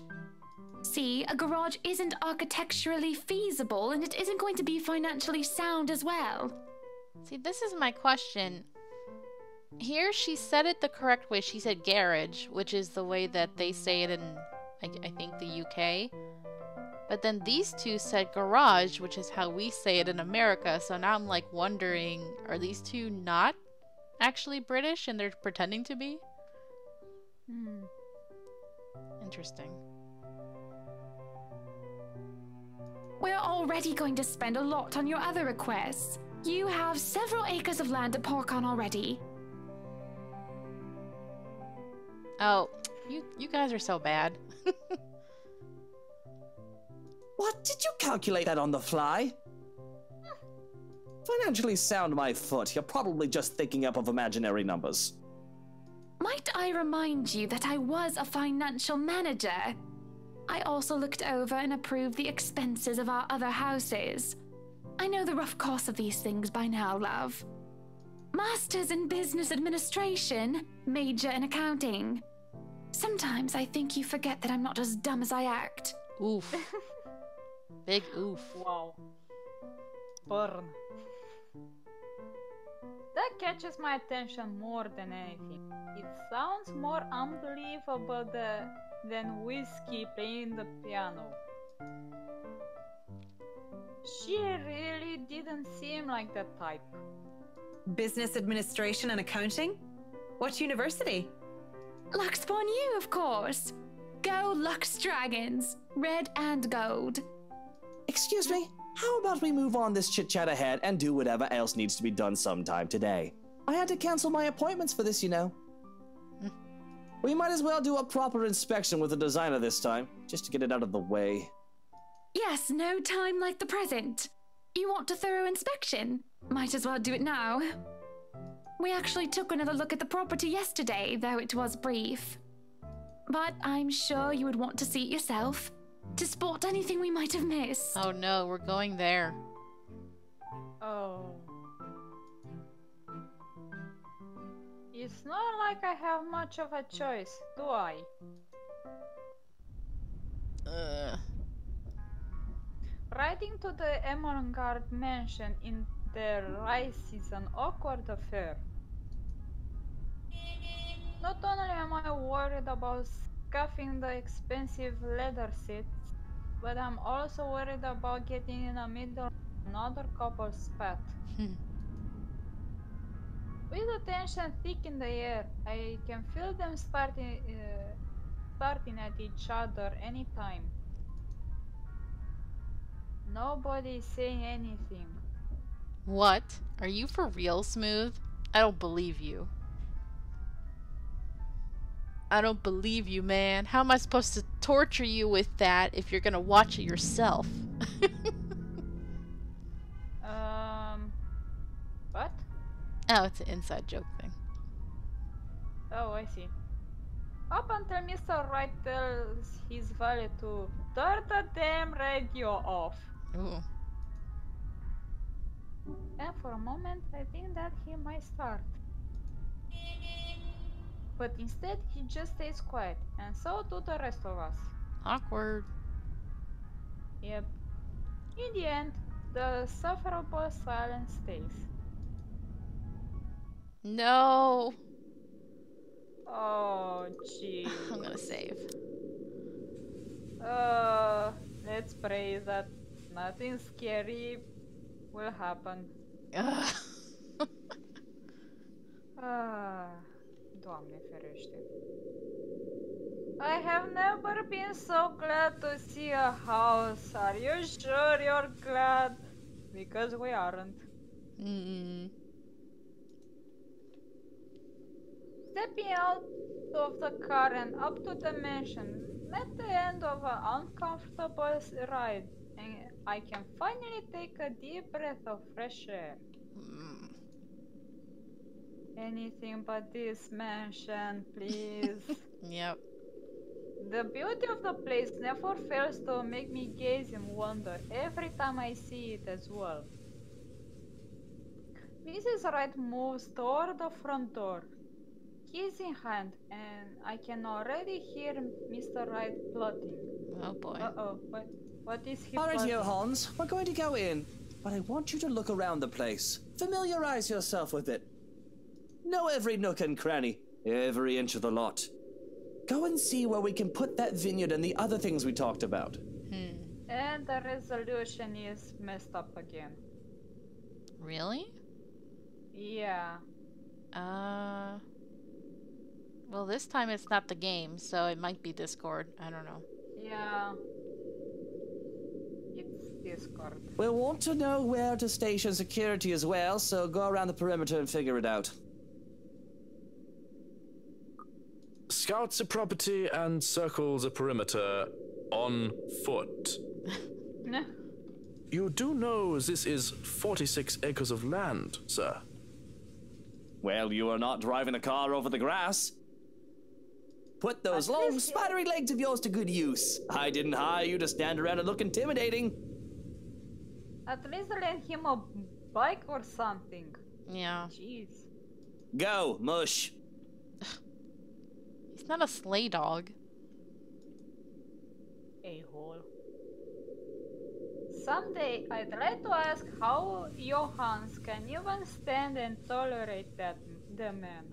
See, a garage isn't architecturally feasible and it isn't going to be financially sound as well. See, this is my question. Here she said it the correct way. She said garage, which is the way that they say it in, I think, the UK. But then these two said garage, which is how we say it in America. So now I'm like wondering, are these two not actually British and they're pretending to be? Interesting. We're already going to spend a lot on your other requests. You have several acres of land to park on already. Oh, you guys are so bad. What? Did you calculate that on the fly? Financially sound my foot. You're probably just thinking up of imaginary numbers. Might I remind you that I was a financial manager? I also looked over and approved the expenses of our other houses. I know the rough cost of these things by now, love. Masters in Business Administration, major in accounting. Sometimes I think you forget that I'm not as dumb as I act. Oof. Big oof. Wow. Burn. That catches my attention more than anything. It sounds more unbelievable than Whiskey playing the piano. She really didn't seem like that type. Business administration and accounting? What university? Luxborn U, of course. Go Lux Dragons. Red and gold. Excuse me, how about we move on this chit-chat ahead and do whatever else needs to be done sometime today? I had to cancel my appointments for this, you know. We might as well do a proper inspection with the designer this time, just to get it out of the way. Yes, no time like the present. You want a thorough inspection? Might as well do it now. We actually took another look at the property yesterday, though it was brief. But I'm sure you would want to see it yourself, to spot anything we might have missed. Oh no, we're going there. Oh. It's not like I have much of a choice, do I? Riding to the Ermengarde mansion in the rice is an awkward affair. Not only am I worried about scuffing the expensive leather seats, but I'm also worried about getting in the middle of another couple's spat. With the tension thick in the air, I can feel them starting at each other anytime. Nobody is saying anything. What? Are you for real, Smooth? I don't believe you. I don't believe you, man. How am I supposed to torture you with that if you're gonna watch it yourself? What? Oh, it's an inside joke thing. Oh, I see. Up until Mr. Wright tells his valet to turn the damn radio off. Ooh. And for a moment, I think that he might start. But instead, he just stays quiet, and so do the rest of us. Awkward. Yep. In the end, the sufferable silence stays. No. Oh, gee. I'm gonna save. Let's pray that nothing scary will happen. Doamne ferește. I have never been so glad to see a house. Are you sure you're glad? Because we aren't. Stepping out of the car and up to the mansion, met the end of an uncomfortable ride, and I can finally take a deep breath of fresh air. Anything but this mansion, please. Yep. The beauty of the place never fails to make me gaze in wonder every time I see it as well. Mrs. Wright moves toward the front door, keys in hand, and I can already hear Mr. Wright plotting. Oh boy. Uh-oh, what is he All right, plotting? Johans, we're going to go in, but I want you to look around the place. Familiarize yourself with it. Know every nook and cranny, every inch of the lot. Go and see where we can put that vineyard and the other things we talked about. And the resolution is messed up again. Really? Yeah. Well, this time it's not the game, so it might be Discord. I don't know. Yeah. It's Discord. We'll want to know where to station security as well, so go around the perimeter and figure it out. Scout the property and circle the perimeter on foot. You do know this is 46 acres of land, sir. Well, you are not driving a car over the grass. Put those At long, least you- spidery legs of yours to good use. I didn't hire you to stand around and look intimidating. At least lend him a bike or something. Yeah. Jeez. Go, mush. He's not a sleigh dog. A-hole. Someday I'd like to ask how Johans can even stand and tolerate the man.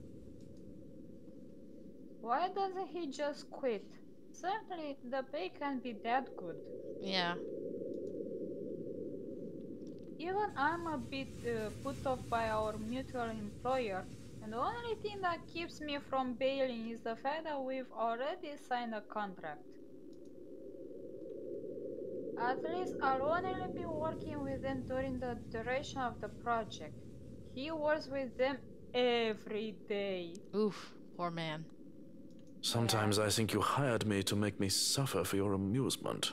Why doesn't he just quit? Certainly the pay can't be that good. Yeah. Even I'm a bit put off by our mutual employer, and the only thing that keeps me from bailing is the fact that we've already signed a contract. At least I'll only be working with them during the duration of the project. He works with them every day. Oof. Poor man. Sometimes I think you hired me to make me suffer for your amusement.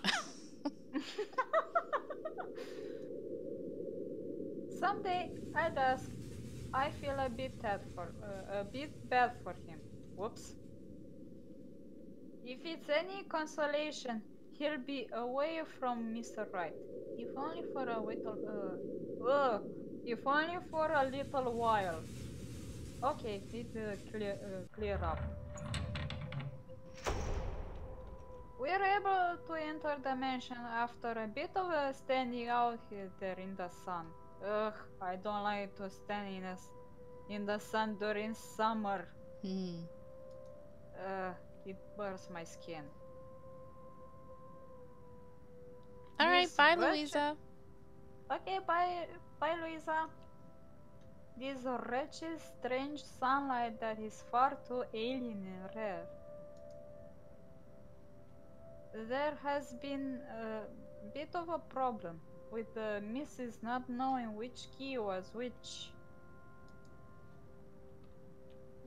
Someday I'd ask. I feel a bit bad for him. Whoops. If it's any consolation, he'll be away from Mr. Wright. If only for a little while. Okay, it clear up. We're able to enter the mansion after a bit of standing out here there in the sun. Ugh, I don't like to stand in the sun during summer. It burns my skin. Alright, This bye, wretched- Louisa. Okay, bye, Louisa. This wretched, strange sunlight that is far too alien and rare. There has been a bit of a problem with the missus not knowing which key was which.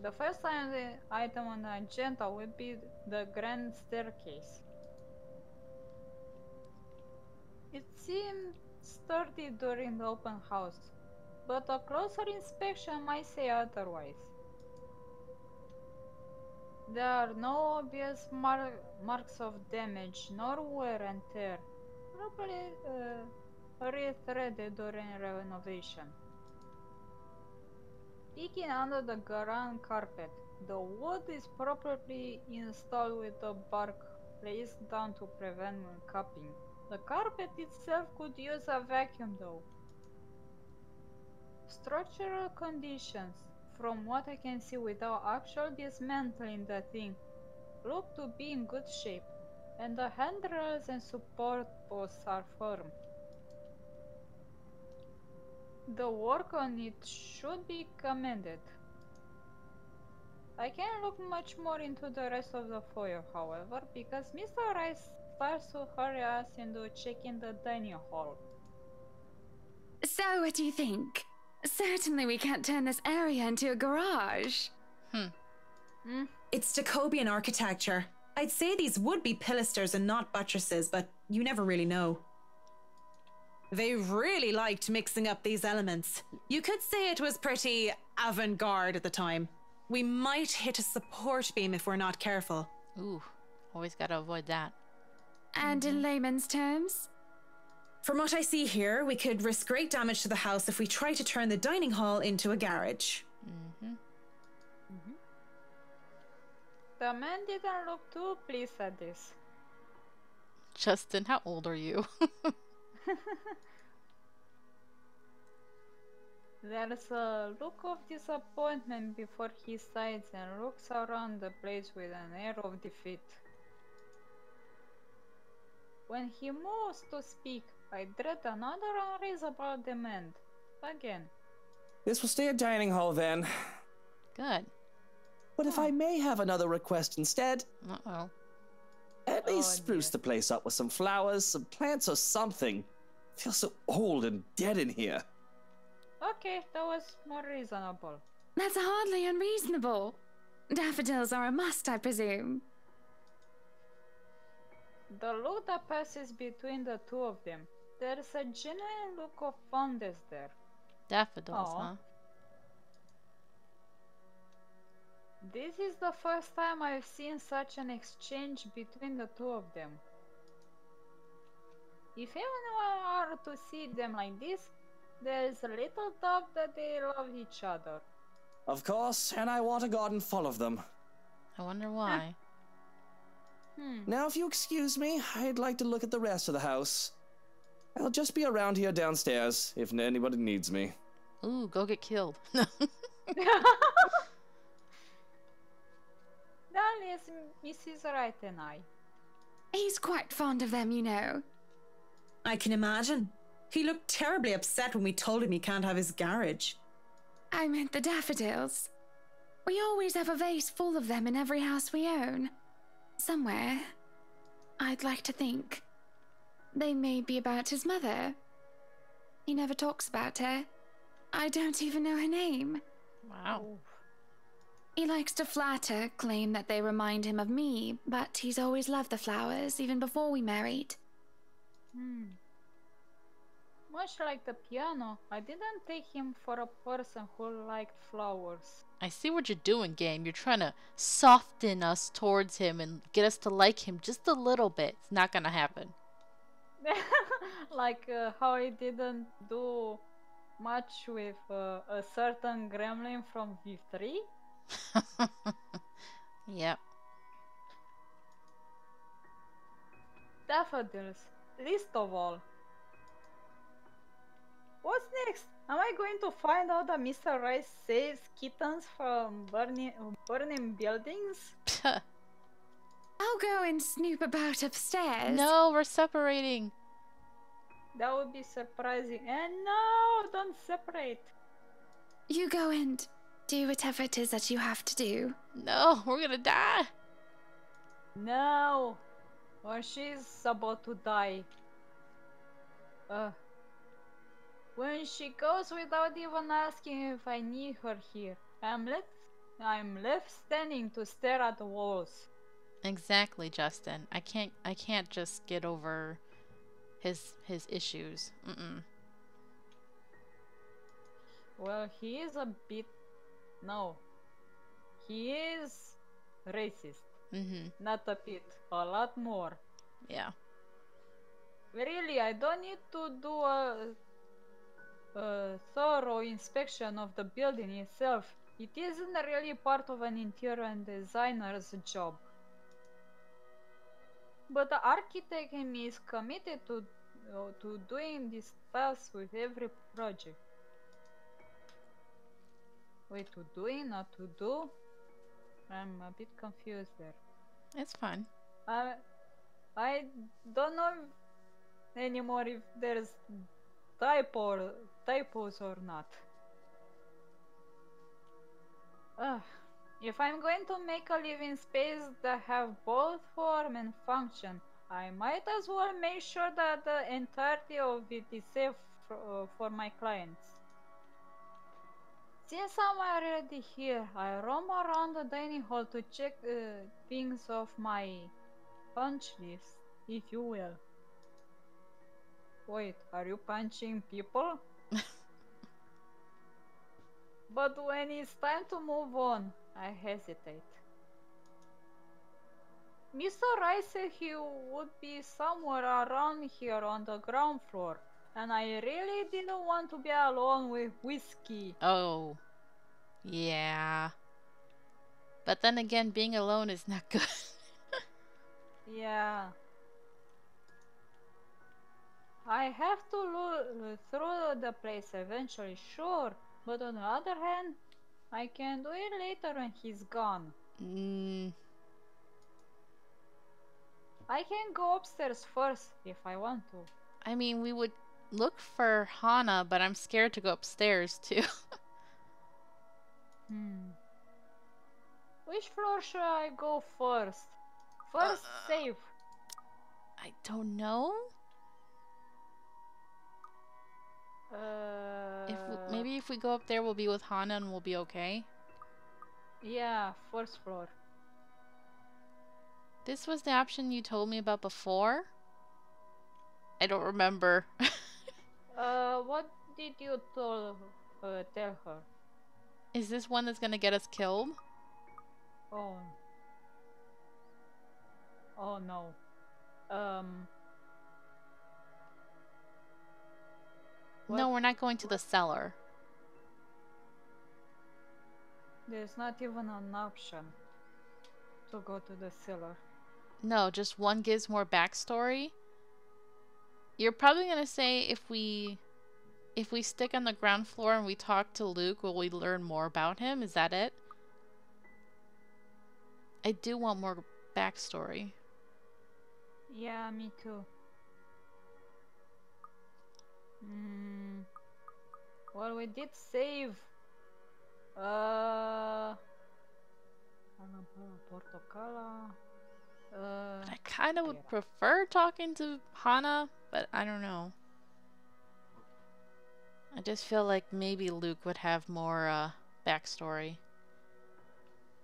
The first item on the agenda will be the grand staircase. It seemed sturdy during the open house, but a closer inspection might say otherwise. There are no obvious marks of damage, nor wear and tear, probably rethreaded during renovation. Peeking under the ground carpet, the wood is properly installed with the bark placed down to prevent cupping. The carpet itself could use a vacuum though. Structural conditions, from what I can see without actual dismantling the thing, look to be in good shape, and the handrails and support posts are firm. The work on it should be commended. I can't look much more into the rest of the foyer, however, because Mr. Rice starts to hurry us into checking the dining hall. So, what do you think? Certainly we can't turn this area into a garage. It's Jacobean architecture. I'd say these would be pilasters and not buttresses, but you never really know. They really liked mixing up these elements. You could say it was pretty avant-garde at the time. We might hit a support beam if we're not careful. Ooh. Always gotta avoid that. And in layman's terms? From what I see here, we could risk great damage to the house if we try to turn the dining hall into a garage. The man didn't look too pleased at this. Justin, how old are you? There's a look of disappointment before his eyes and looks around the place with an air of defeat. When he moves to speak, I dread another unreasonable demand. Again. This will stay a dining hall then. Good. But if I may have another request instead, Uh-oh. at least spruce dear. the place up with some flowers, some plants, or something. I feel so old and dead in here. Okay, that was more reasonable. That's hardly unreasonable. Daffodils are a must, I presume. The look that passes between the two of them. There's a genuine look of fondness there. Daffodils, Aw. huh? This is the first time I've seen such an exchange between the two of them. If anyone are to see them like this, there's a little doubt that they love each other. Of course, and I want a garden full of them. I wonder why. Now, if you excuse me, I'd like to look at the rest of the house. I'll just be around here downstairs, if anybody needs me. Ooh, go get killed. That is Mrs. Wright and I. He's quite fond of them, you know. I can imagine. He looked terribly upset when we told him he can't have his garage. I meant the daffodils. We always have a vase full of them in every house we own. Somewhere, I'd like to think. They may be about his mother. He never talks about her. I don't even know her name. Wow. He likes to flatter, claim that they remind him of me, but he's always loved the flowers, even before we married. Much like the piano, I didn't take him for a person who liked flowers. I see what you're doing, game. You're trying to soften us towards him and get us to like him just a little bit. It's not gonna happen. Like how he didn't do much with a certain gremlin from V3. Yep. Daffodils, least of all. What's next? Am I going to find out that Mr. Rice saves kittens from burning buildings? I'll go and snoop about upstairs. No, we're separating. That would be surprising. And no, don't separate. You go and do whatever it is that you have to do. No, we're gonna die. No, or she's about to die. When she goes without even asking if I need her here, I'm left standing to stare at the walls. Exactly, Justin. I can't just get over his issues. Well, he is a bit... No. He is racist. Not a bit. A lot more. Yeah. Really, I don't need to do a thorough inspection of the building itself. It isn't really part of an interior designer's job. But the architect in me is committed to doing this task with every project. Wait, to doing, not to do? I'm a bit confused there. It's fine. I don't know anymore if there's typos or not. If I'm going to make a living space that have both form and function, I might as well make sure that the entirety of it is safe for my clients. Since I'm already here, I roam around the dining hall to check things off my punch list, if you will. Wait, are you punching people? But when it's time to move on, I hesitate. Mr. Rice said he would be somewhere around here on the ground floor, and I really didn't want to be alone with Whiskey. Oh, yeah. But then again, being alone is not good. Yeah. I have to look through the place eventually, sure, but on the other hand, I can do it later when he's gone. I can go upstairs first if I want to. I mean, we would look for Hana, but I'm scared to go upstairs too. Which floor should I go first? First, save. I don't know. Maybe if we go up there, we'll be with Hana and we'll be okay. Yeah, first floor. This was the option you told me about before? I don't remember. What did you tell her? Is this one that's gonna get us killed? Oh. Oh no. No, we're not going to the cellar. There's not even an option to go to the cellar. No, just one gives more backstory. You're probably gonna say if we stick on the ground floor and we talk to Luke, will we learn more about him? Is that it? I do want more backstory. Yeah, me too. Well, we did save. Portocala. I kind of would prefer talking to Hana, but I don't know. I just feel like maybe Luke would have more backstory.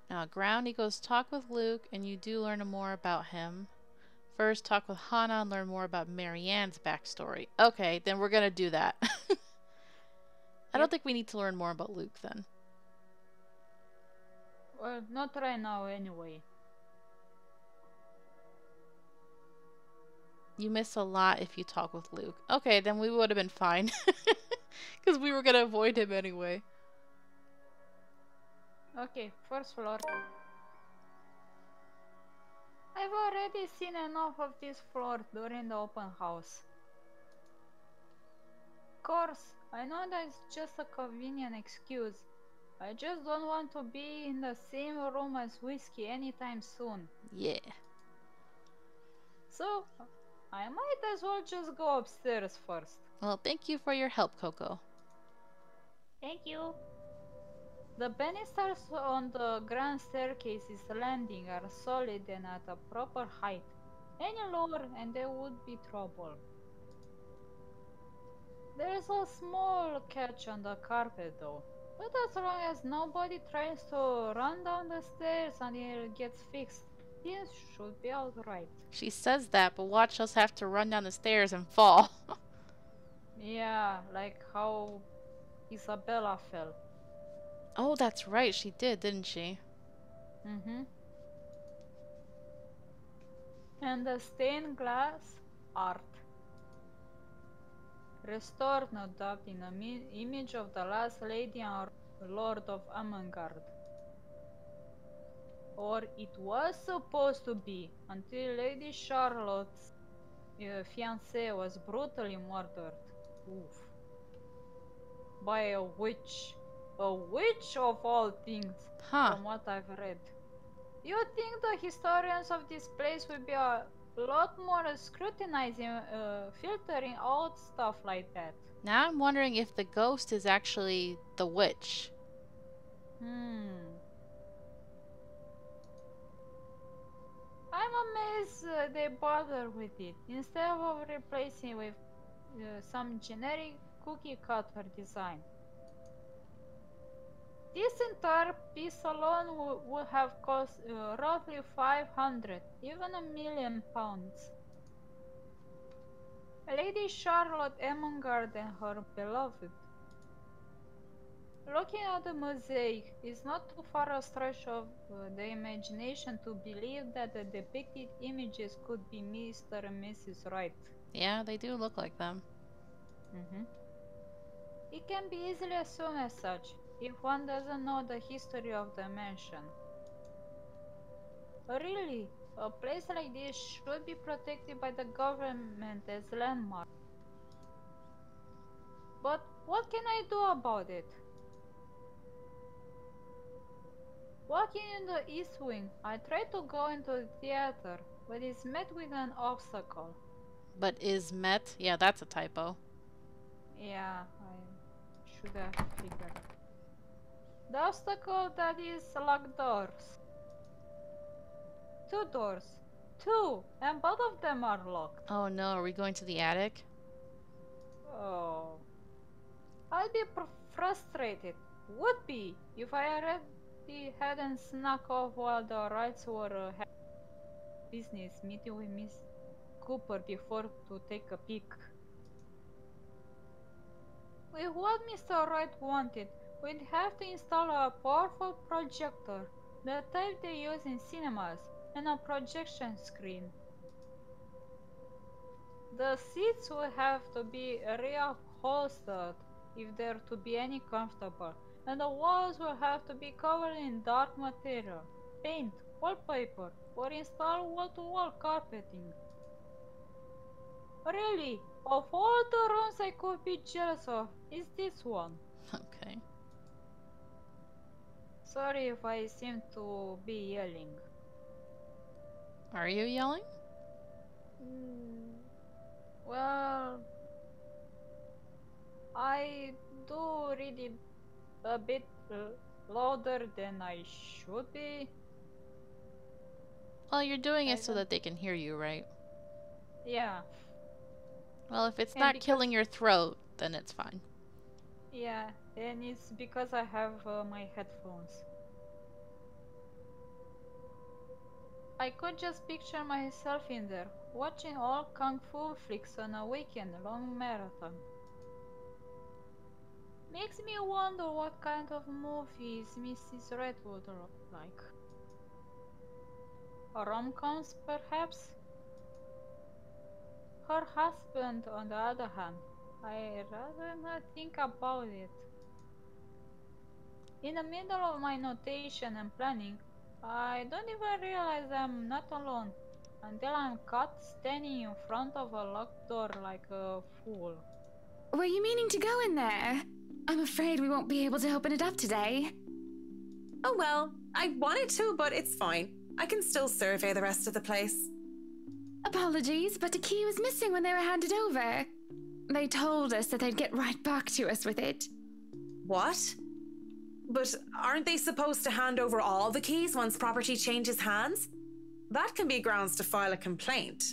Now, ground equals talk with Luke, and you do learn more about him. First, talk with Hana and learn more about Marianne's backstory. Okay, then we're gonna do that. I don't think we need to learn more about Luke then. Well, not right now anyway. You miss a lot if you talk with Luke. Okay, then we would have been fine. Because we were gonna avoid him anyway. Okay, first floor. I've already seen enough of this floor during the open house. Of course, I know that's just a convenient excuse. I just don't want to be in the same room as Whiskey anytime soon. Yeah. So, I might as well just go upstairs first. Well, thank you for your help, Coco. Thank you. The banisters on the grand staircase's landing are solid and at a proper height. Any lower and there would be trouble. There is a small catch on the carpet though, but as long as nobody tries to run down the stairs until it gets fixed, things should be alright. She says that, but watch us have to run down the stairs and fall. Yeah, like how Isabella fell. Oh, that's right, she did, didn't she? And the stained glass art. Restored, no doubt, in the image of the last lady and lord of Amangard. Or it was supposed to be, until Lady Charlotte's fiancé was brutally murdered. Oof. By a witch. A witch of all things, from what I've read. You think the historians of this place will be a lot more scrutinizing, filtering out stuff like that. Now I'm wondering if the ghost is actually the witch. I'm amazed they bother with it, instead of replacing with some generic cookie cutter design. This entire piece alone would have cost roughly 500, even £1,000,000. Lady Charlotte Ermengarde and her beloved. Looking at the mosaic is not too far a stretch of the imagination to believe that the depicted images could be Mr. and Mrs. Wright. Yeah, they do look like them. It can be easily assumed as such, if one doesn't know the history of the mansion. Really, a place like this should be protected by the government as landmark. But what can I do about it? Walking in the east wing, I try to go into the theater, but is met with an obstacle. But is met? Yeah, that's a typo. Yeah, I should have figured. The obstacle that is locked doors. 2 doors. 2! And both of them are locked. Oh no, are we going to the attic? Oh. I'd be frustrated. Would be, if I already hadn't snuck off while the Wrights were having business meeting with Miss Cooper before to take a peek. With what Mr. Wright wanted, we'd have to install a powerful projector, the type they use in cinemas, and a projection screen. The seats will have to be reupholstered if they're to be any comfortable, and the walls will have to be covered in dark material, paint, wallpaper, or install wall-to-wall carpeting. Really, of all the rooms I could be jealous of, is this one. Okay. Sorry if I seem to be yelling. Are you yelling? Well, I do read it a bit louder than I should be. Well, you're doing it so that they can hear you, right? Yeah. Well, if it's And not because- killing your throat, then it's fine. Yeah, and it's because I have my headphones. I could just picture myself in there, watching all kung fu flicks on a weekend-long marathon. Makes me wonder what kind of movies Mrs. Red would like. Rom-coms, perhaps? Her husband, on the other hand, I'd rather not think about it. In the middle of my notation and planning, I don't even realize I'm not alone until I'm caught standing in front of a locked door like a fool. Were you meaning to go in there? I'm afraid we won't be able to open it up today. Oh well, I wanted to, but it's fine. I can still survey the rest of the place. Apologies, but a key was missing when they were handed over. They told us that they'd get right back to us with it. What? But aren't they supposed to hand over all the keys once property changes hands? That can be grounds to file a complaint.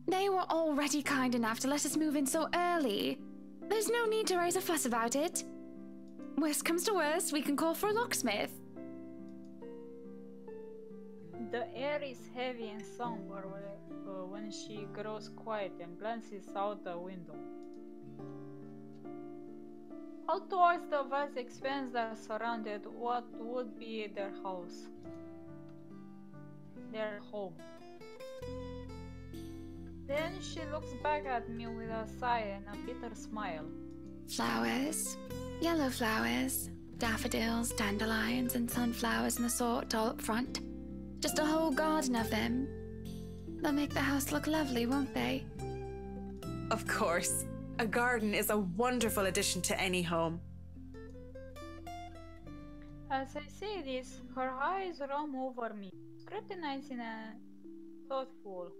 They were already kind enough to let us move in so early. There's no need to raise a fuss about it. Worst comes to worst, we can call for a locksmith. The air is heavy and somber when she grows quiet and glances out the window. Out towards the vast expanse that surrounded what would be their house. Their home. Then she looks back at me with a sigh and a bitter smile. Flowers. Yellow flowers. Daffodils, dandelions, and sunflowers and the sort all up front. Just a whole garden of them. They'll make the house look lovely, won't they? Of course. A garden is a wonderful addition to any home. As I say this, her eyes roam over me, scrutinizing and thoughtful.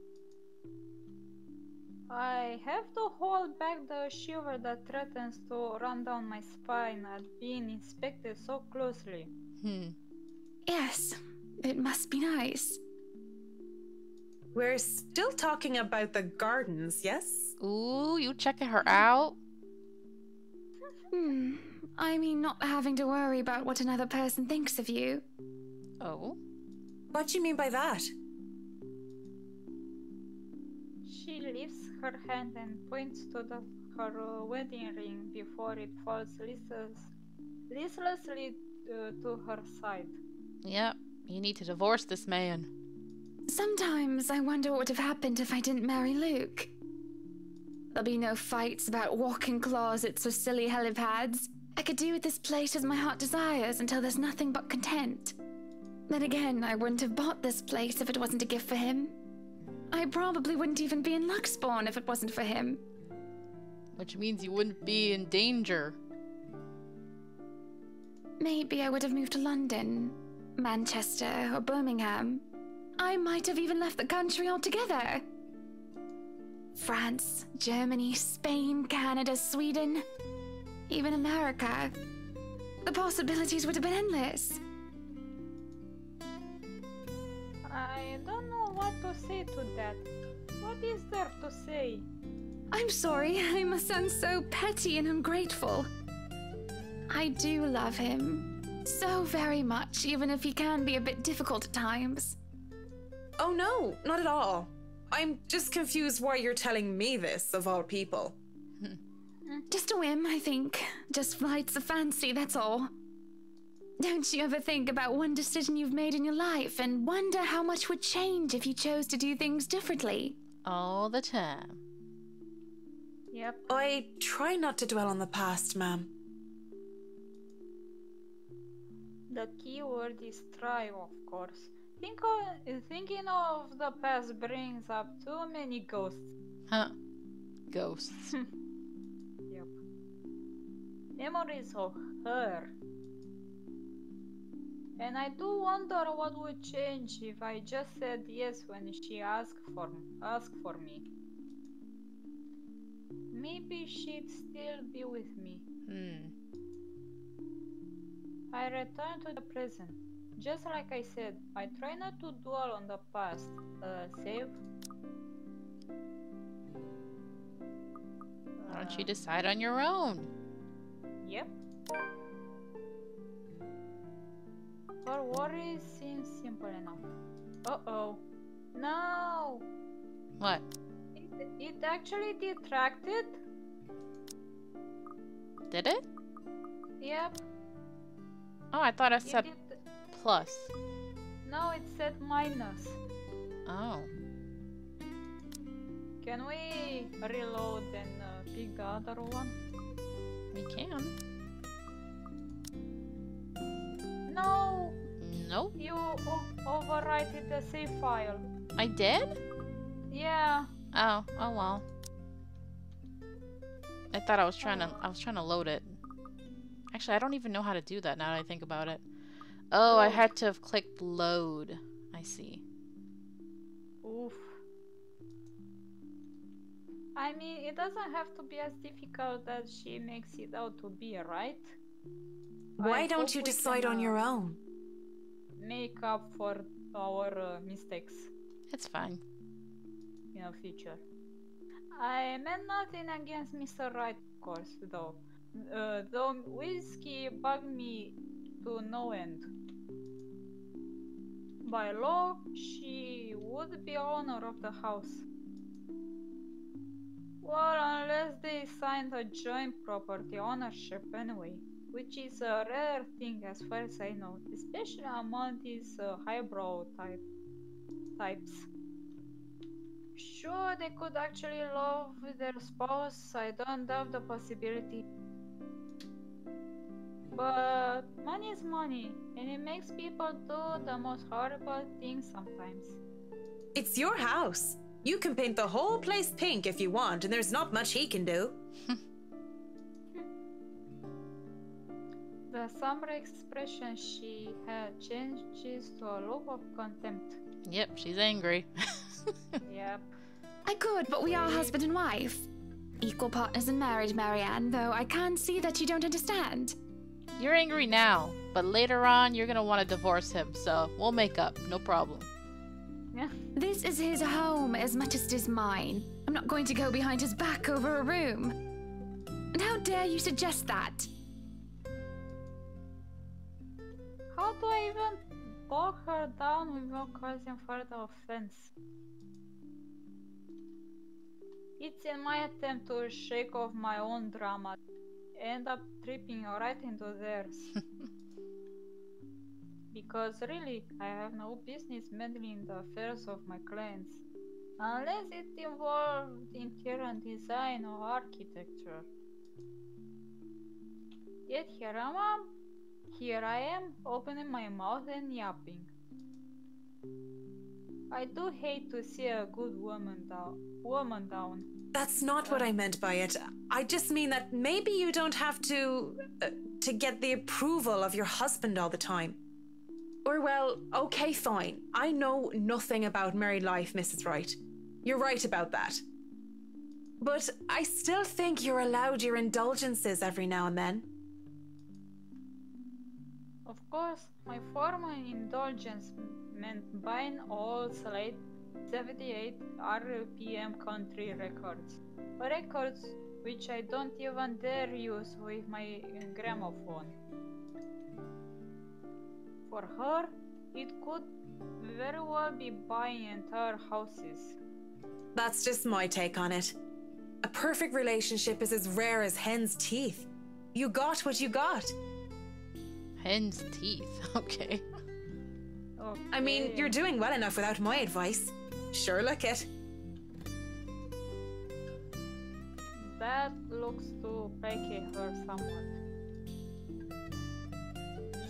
I have to hold back the shiver that threatens to run down my spine at being inspected so closely. Yes, it must be nice. We're still talking about the gardens, yes? Ooh, you checking her out? I mean, not having to worry about what another person thinks of you. Oh? What do you mean by that? She lifts her hand and points to her wedding ring before it falls listlessly to her side. Yep, you need to divorce this man. Sometimes I wonder what would have happened if I didn't marry Luke. There'll be no fights about walk-in closets or silly helipads. I could do with this place as my heart desires until there's nothing but content. Then again, I wouldn't have bought this place if it wasn't a gift for him. I probably wouldn't even be in Luxborn if it wasn't for him. Which means you wouldn't be in danger. Maybe I would have moved to London, Manchester, or Birmingham. I might have even left the country altogether. France, Germany, Spain, Canada, Sweden, even America. The possibilities would have been endless. I don't know what to say to that. What is there to say? I'm sorry, I must sound so petty and ungrateful. I do love him. So very much, even if he can be a bit difficult at times. Oh no, not at all. I'm just confused why you're telling me this, of all people. Just a whim, I think. Just flights of fancy, that's all. Don't you ever think about one decision you've made in your life and wonder how much would change if you chose to do things differently? All the time. Yep. I try not to dwell on the past, ma'am. The key word is try, of course. Thinking of the past brings up too many ghosts. Huh. Ghosts. Yep. Memories of her. And I do wonder what would change if I just said yes when she asked for me. Maybe she'd still be with me. I return to the present. Just like I said, I try not to dwell on the past. Save? Why don't you decide on your own? Yep. Her worries seem simple enough. Uh-oh. No! What? It actually detracted? Did it? Yep. Oh, I thought I It said did. plus. No, it said minus. Oh. Can we reload and pick the other one? We can. No! Nope. You overwrited the save file. I did? Yeah. Oh well. I thought I was trying to load it. Actually, I don't even know how to do that now that I think about it. Oh, I had to have clicked load. I see. Oof. I mean, it doesn't have to be as difficult as she makes it out to be, right? Why I don't hope you we decide can, on your own? Make up for our mistakes It's fine. in the future. I meant nothing against Mr. Wright, of course, though. Though whiskey bugged me to no end. By law, she would be owner of the house. Well, unless they signed a joint property ownership anyway, which is a rare thing as far as I know, especially among these highbrow types. Sure, they could actually love their spouse, I don't doubt the possibility. But money is money, and it makes people do the most horrible things sometimes. It's your house. You can paint the whole place pink if you want, and there's not much he can do. The somber expression she had changes to a look of contempt. Yep, she's angry. Yep. I could, but we are husband and wife. Equal partners in marriage, Marianne, though I can't see that you don't understand. You're angry now, but later on you're gonna want to divorce him, so we'll make up, no problem. Yeah. This is his home as much as it is mine. I'm not going to go behind his back over a room. And how dare you suggest that? How do I even talk her down without causing further offense? It's in my attempt to shake off my own drama end up tripping right into theirs. Because really, I have no business meddling in the affairs of my clients, unless it involved interior design or architecture. Yet here I am, opening my mouth and yapping. I do hate to see a good woman down. That's not what I meant by it. I just mean that maybe you don't have to get the approval of your husband all the time. Or well, okay, fine. I know nothing about married life, Mrs. Wright. You're right about that. But I still think you're allowed your indulgences every now and then. Of course, my former indulgence meant buying all Slate 78 RPM country records. Records which I don't even dare use with my gramophone. For her, it could very well be buying entire houses. That's just my take on it. A perfect relationship is as rare as hen's teeth. You got what you got. Hen's teeth. Okay. I mean, you're doing well enough without my advice. Sure, look it. That looks to placate her somewhat.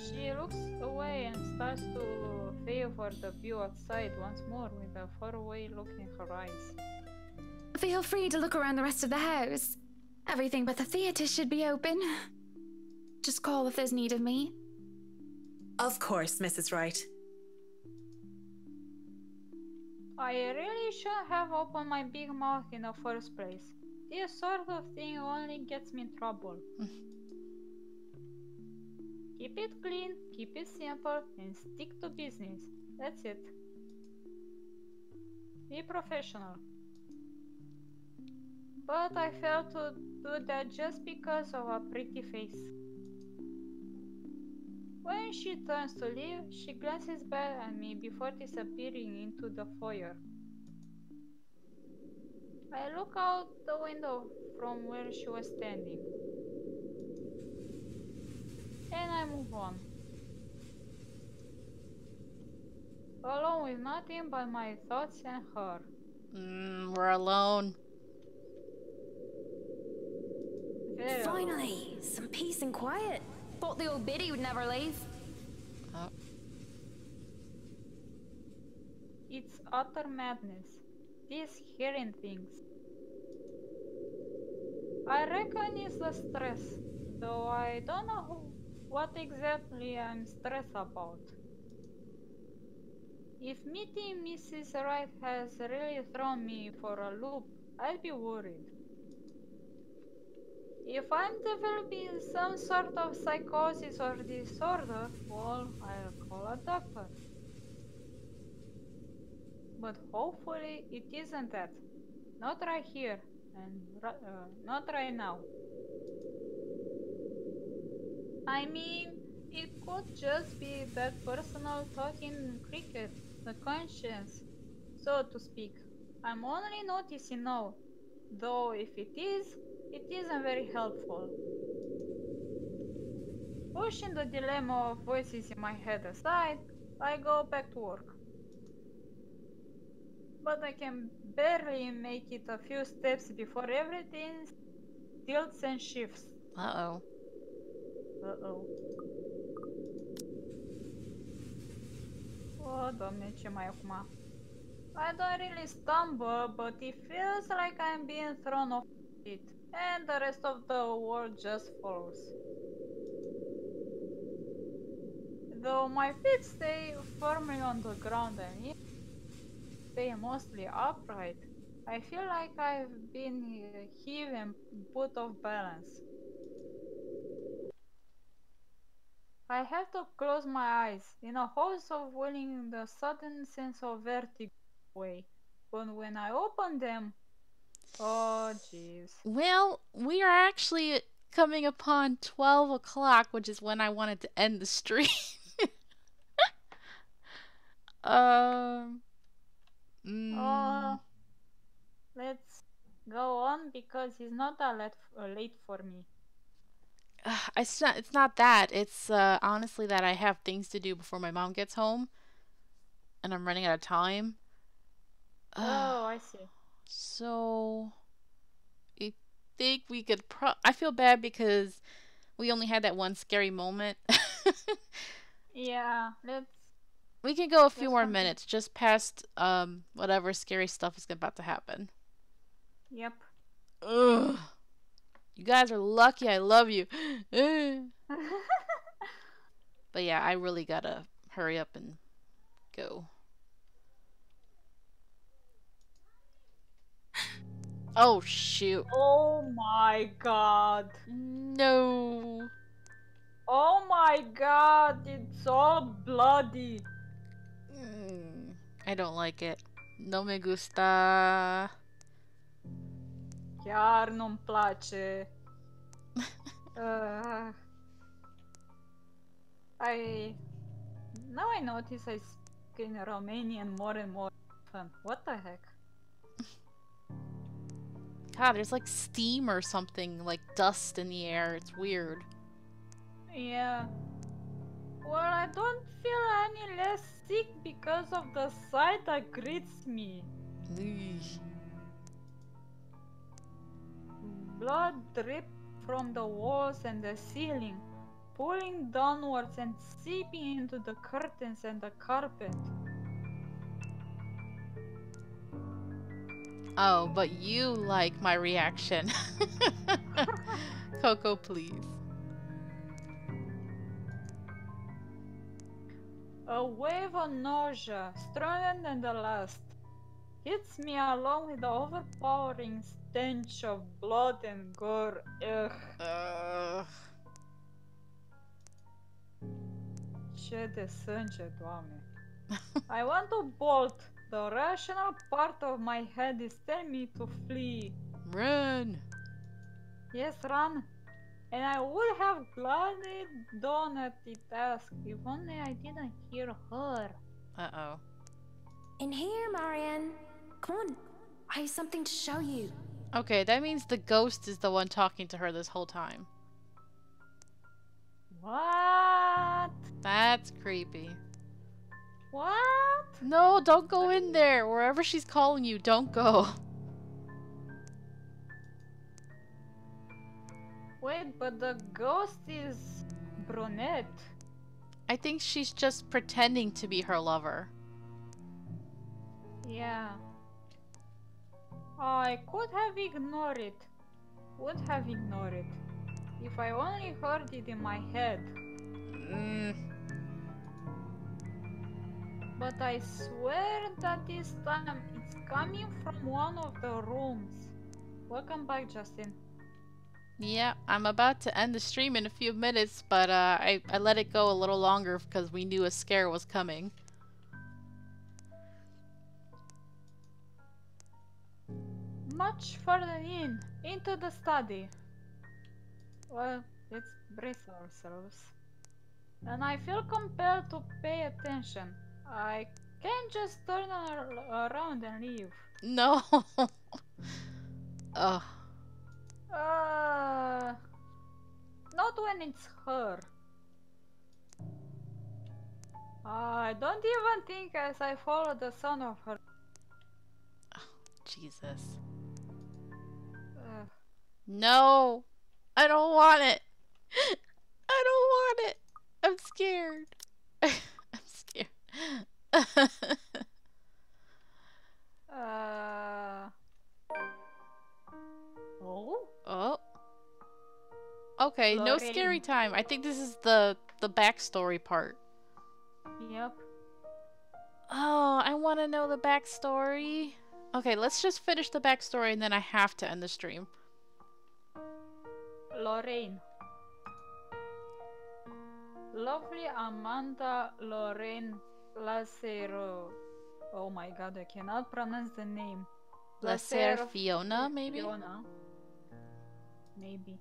She looks away and starts to favor the view outside once more with a faraway look in her eyes. Feel free to look around the rest of the house. Everything but the theatre should be open. Just call if there's need of me. Of course, Mrs. Wright. I really shouldn't have opened my big mouth in the first place. This sort of thing only gets me in trouble. Keep it clean, keep it simple, and stick to business. That's it. Be professional. But I failed to do that just because of a pretty face. When she turns to leave, she glances back at me before disappearing into the foyer. I look out the window from where she was standing. And I move on. Alone with nothing but my thoughts and her. We're alone. Very Finally, some peace and quiet. Thought the old biddy would never leave. Oh. It's utter madness. These hearing things. I reckon it's the stress, though I don't know what exactly I'm stressed about. If meeting Mrs. Wright has really thrown me for a loop, I'll be worried. If I'm developing some sort of psychosis or disorder, well, I'll call a doctor. But hopefully it isn't that. Not right here, and not right now. I mean, it could just be that personal talking cricket, the conscience, so to speak. I'm only noticing now, though if it is, it isn't very helpful. Pushing the dilemma of voices in my head aside, I go back to work. But I can barely make it a few steps before everything tilts and shifts. Uh-oh. Uh-oh. Oh, Doamne, ce mai e acum? I don't really stumble, but it feels like I'm being thrown off it, and the rest of the world just follows. Though my feet stay firmly on the ground and stay mostly upright, I feel like I've been heaved and put off balance. I have to close my eyes in a hopes of willing the sudden sense of vertigo away. But when I open them, oh jeez. Well, we are actually coming upon 12 o'clock, which is when I wanted to end the stream. Let's go on because it's not that late for me. It's not that. It's honestly that I have things to do before my mom gets home, and I'm running out of time. Oh, I see. So I think we could I feel bad because we only had that one scary moment. Yeah, We can go a few let's more continue. minutes, just past whatever scary stuff is about to happen. Yep. Ugh. You guys are lucky I love you. But yeah, I really gotta hurry up and go. Oh shoot. Oh my god. No. Oh my god, it's all bloody. I don't like it. No me gusta. Chiar nu-mi place. Uh, Now I notice I speak in Romanian more and more often. What the heck? God, there's like steam or something, like dust in the air. It's weird. Yeah. Well, I don't feel any less sick because of the sight that greets me. Eesh. Blood drip from the walls and the ceiling, pulling downwards and seeping into the curtains and the carpet. Oh, but you like my reaction. Coco, please. A wave of nausea, stronger than the last, hits me along with the overpowering stench of blood and gore. Ugh. Ce de sânge, Doamne. I want to bolt. The rational part of my head is telling me to flee. Run. Yes, run. And I would have gladly done the task if only I didn't hear her. Uh-oh. In here, Marianne. Come on. I have something to show you. Okay, that means the ghost is the one talking to her this whole time. What? That's creepy. What? No, don't go in there. Wherever she's calling you, don't go. Wait, but the ghost is brunette. I think she's just pretending to be her lover. Yeah. I could have ignored it. Would have ignored it. If I only heard it in my head. But I swear that this time it's coming from one of the rooms. Welcome back, Justin. Yeah, I'm about to end the stream in a few minutes, but I let it go a little longer because we knew a scare was coming. Much further into the study. Well, let's brace ourselves. And I feel compelled to pay attention. I can't just turn around and leave. No. Ugh. Not when it's her. I don't even think as I follow the sound of her. Jesus. No. I don't want it. I don't want it. I'm scared. I'm scared. Oh? Oh. Okay, no Lorraine. scary time. I think this is the backstory part. Yep. Oh, I want to know the backstory. Okay, let's just finish the backstory and then I have to end the stream. Lorraine. Lovely Amanda Lorraine Lacero. Oh my god, I cannot pronounce the name. Lacer Fiona, maybe? Fiona. Maybe.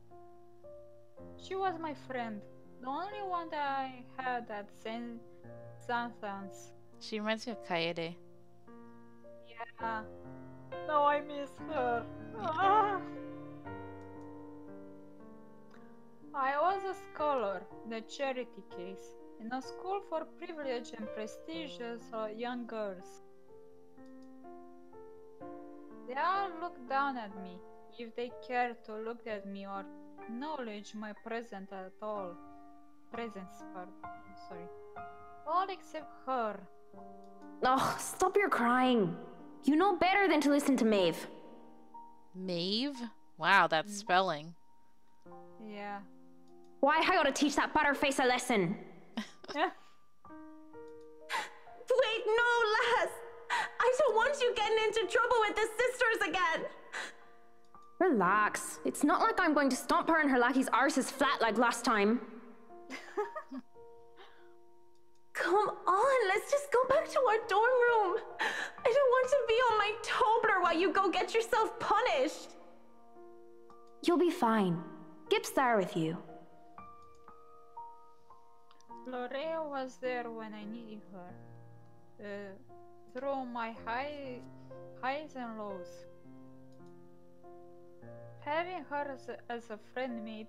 She was my friend. The only one that I had at Saint Santhans. She reminds me of Kaede. Yeah. Now I miss her. Ah. I was a scholar in a charity case in a school for privileged and prestigious young girls. They all look down at me, if they care to look at me or acknowledge my presence at all. Sorry. All except her. Oh, stop your crying. You know better than to listen to Maeve. Maeve? Wow, that's spelling. Yeah. Why I oughta teach that butterface a lesson? Yeah. Wait, no, lass! I don't want you getting into trouble with the sisters again! Relax. It's not like I'm going to stomp her and her lackey's arses flat like last time. Come on, let's just go back to our dorm room. I don't want to be on my Tobler while you go get yourself punished. You'll be fine. Gip's there with you. Florea was there when I needed her. Through my highs and lows. Having her as a friend made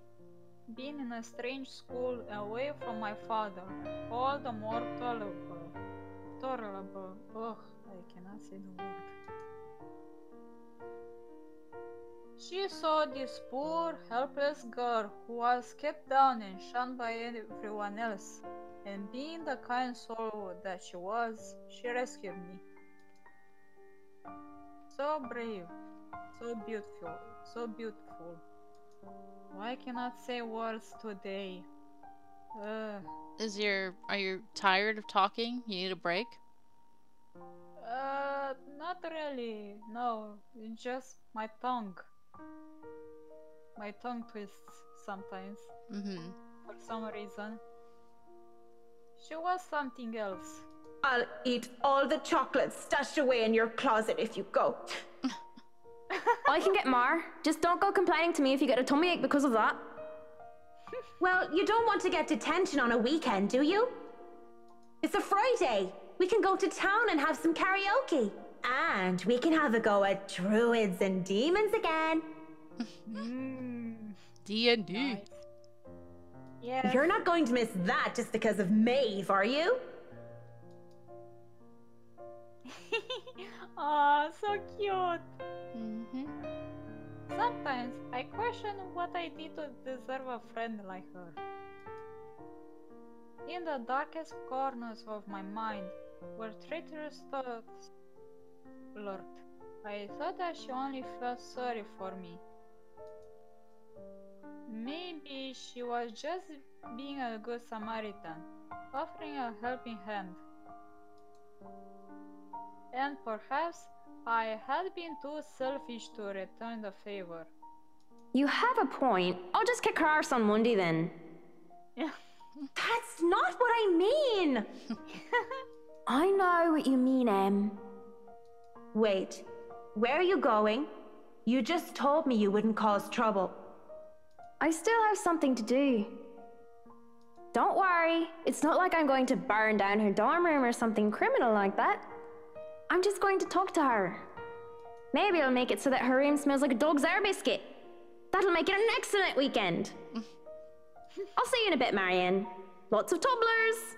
being in a strange school away from my father all the more tolerable. Ugh, I cannot say the word. She saw this poor, helpless girl who was kept down and shunned by everyone else, and being the kind soul that she was, she rescued me. So brave, so beautiful, so beautiful. Why cannot say words today? Are you tired of talking? You need a break? Not really. No, it's just my tongue. My tongue twists sometimes. For some reason. She was something else. I'll eat all the chocolates stashed away in your closet if you go. I can get more. Just don't go complaining to me if you get a tummy ache because of that. Well, you don't want to get detention on a weekend, do you? It's a Friday. We can go to town and have some karaoke. And we can have a go at druids and demons again. D&D. Nice. Yes. You're not going to miss that just because of Maeve, are you? Aw, so cute. Sometimes I question what I did to deserve a friend like her. In the darkest corners of my mind, where traitorous thoughts lurked, I thought that she only felt sorry for me. Maybe she was just being a good Samaritan, offering a helping hand. And perhaps I had been too selfish to return the favor. You have a point. I'll just kick her arse on Monday then. Yeah. That's not what I mean! I know what you mean, Em. Wait, where are you going? You just told me you wouldn't cause trouble. I still have something to do. Don't worry, it's not like I'm going to burn down her dorm room or something criminal like that. I'm just going to talk to her. Maybe I'll make it so that her room smells like a dog's air biscuit. That'll make it an excellent weekend. I'll see you in a bit, Marianne. Lots of tumblers.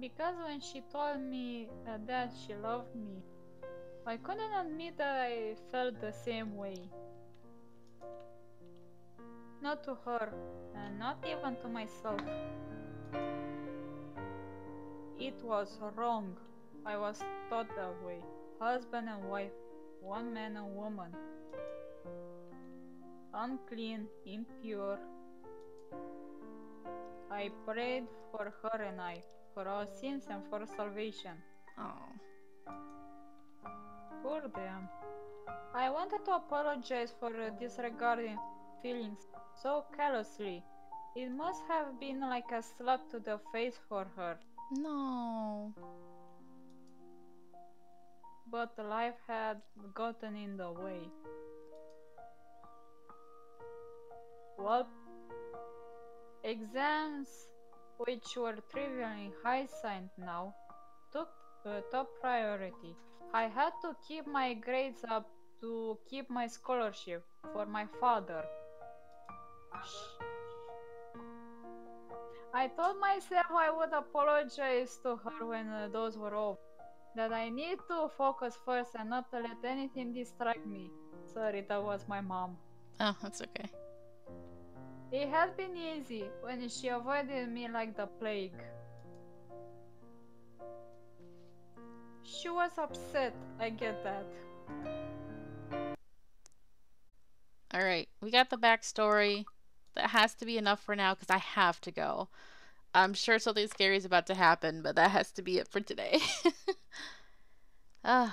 Because when she told me that she loved me, I couldn't admit that I felt the same way. Not to her, and not even to myself. It was wrong. I was taught that way. Husband and wife, one man and woman. Unclean, impure. I prayed for her and I, for our sins and for salvation. Oh. Poor them. I wanted to apologize for disregarding feelings so callously. It must have been like a slap to the face for her. No. But life had gotten in the way. Well, exams, which were trivial in hindsight now, took top priority. I had to keep my grades up to keep my scholarship for my father. I told myself I would apologize to her when those were over. That I need to focus first and not to let anything distract me. Sorry, that was my mom. Oh, that's okay. It had been easy when she avoided me like the plague. She was upset, I get that. Alright, we got the backstory. That has to be enough for now because I have to go. I'm sure something scary is about to happen, but that has to be it for today. But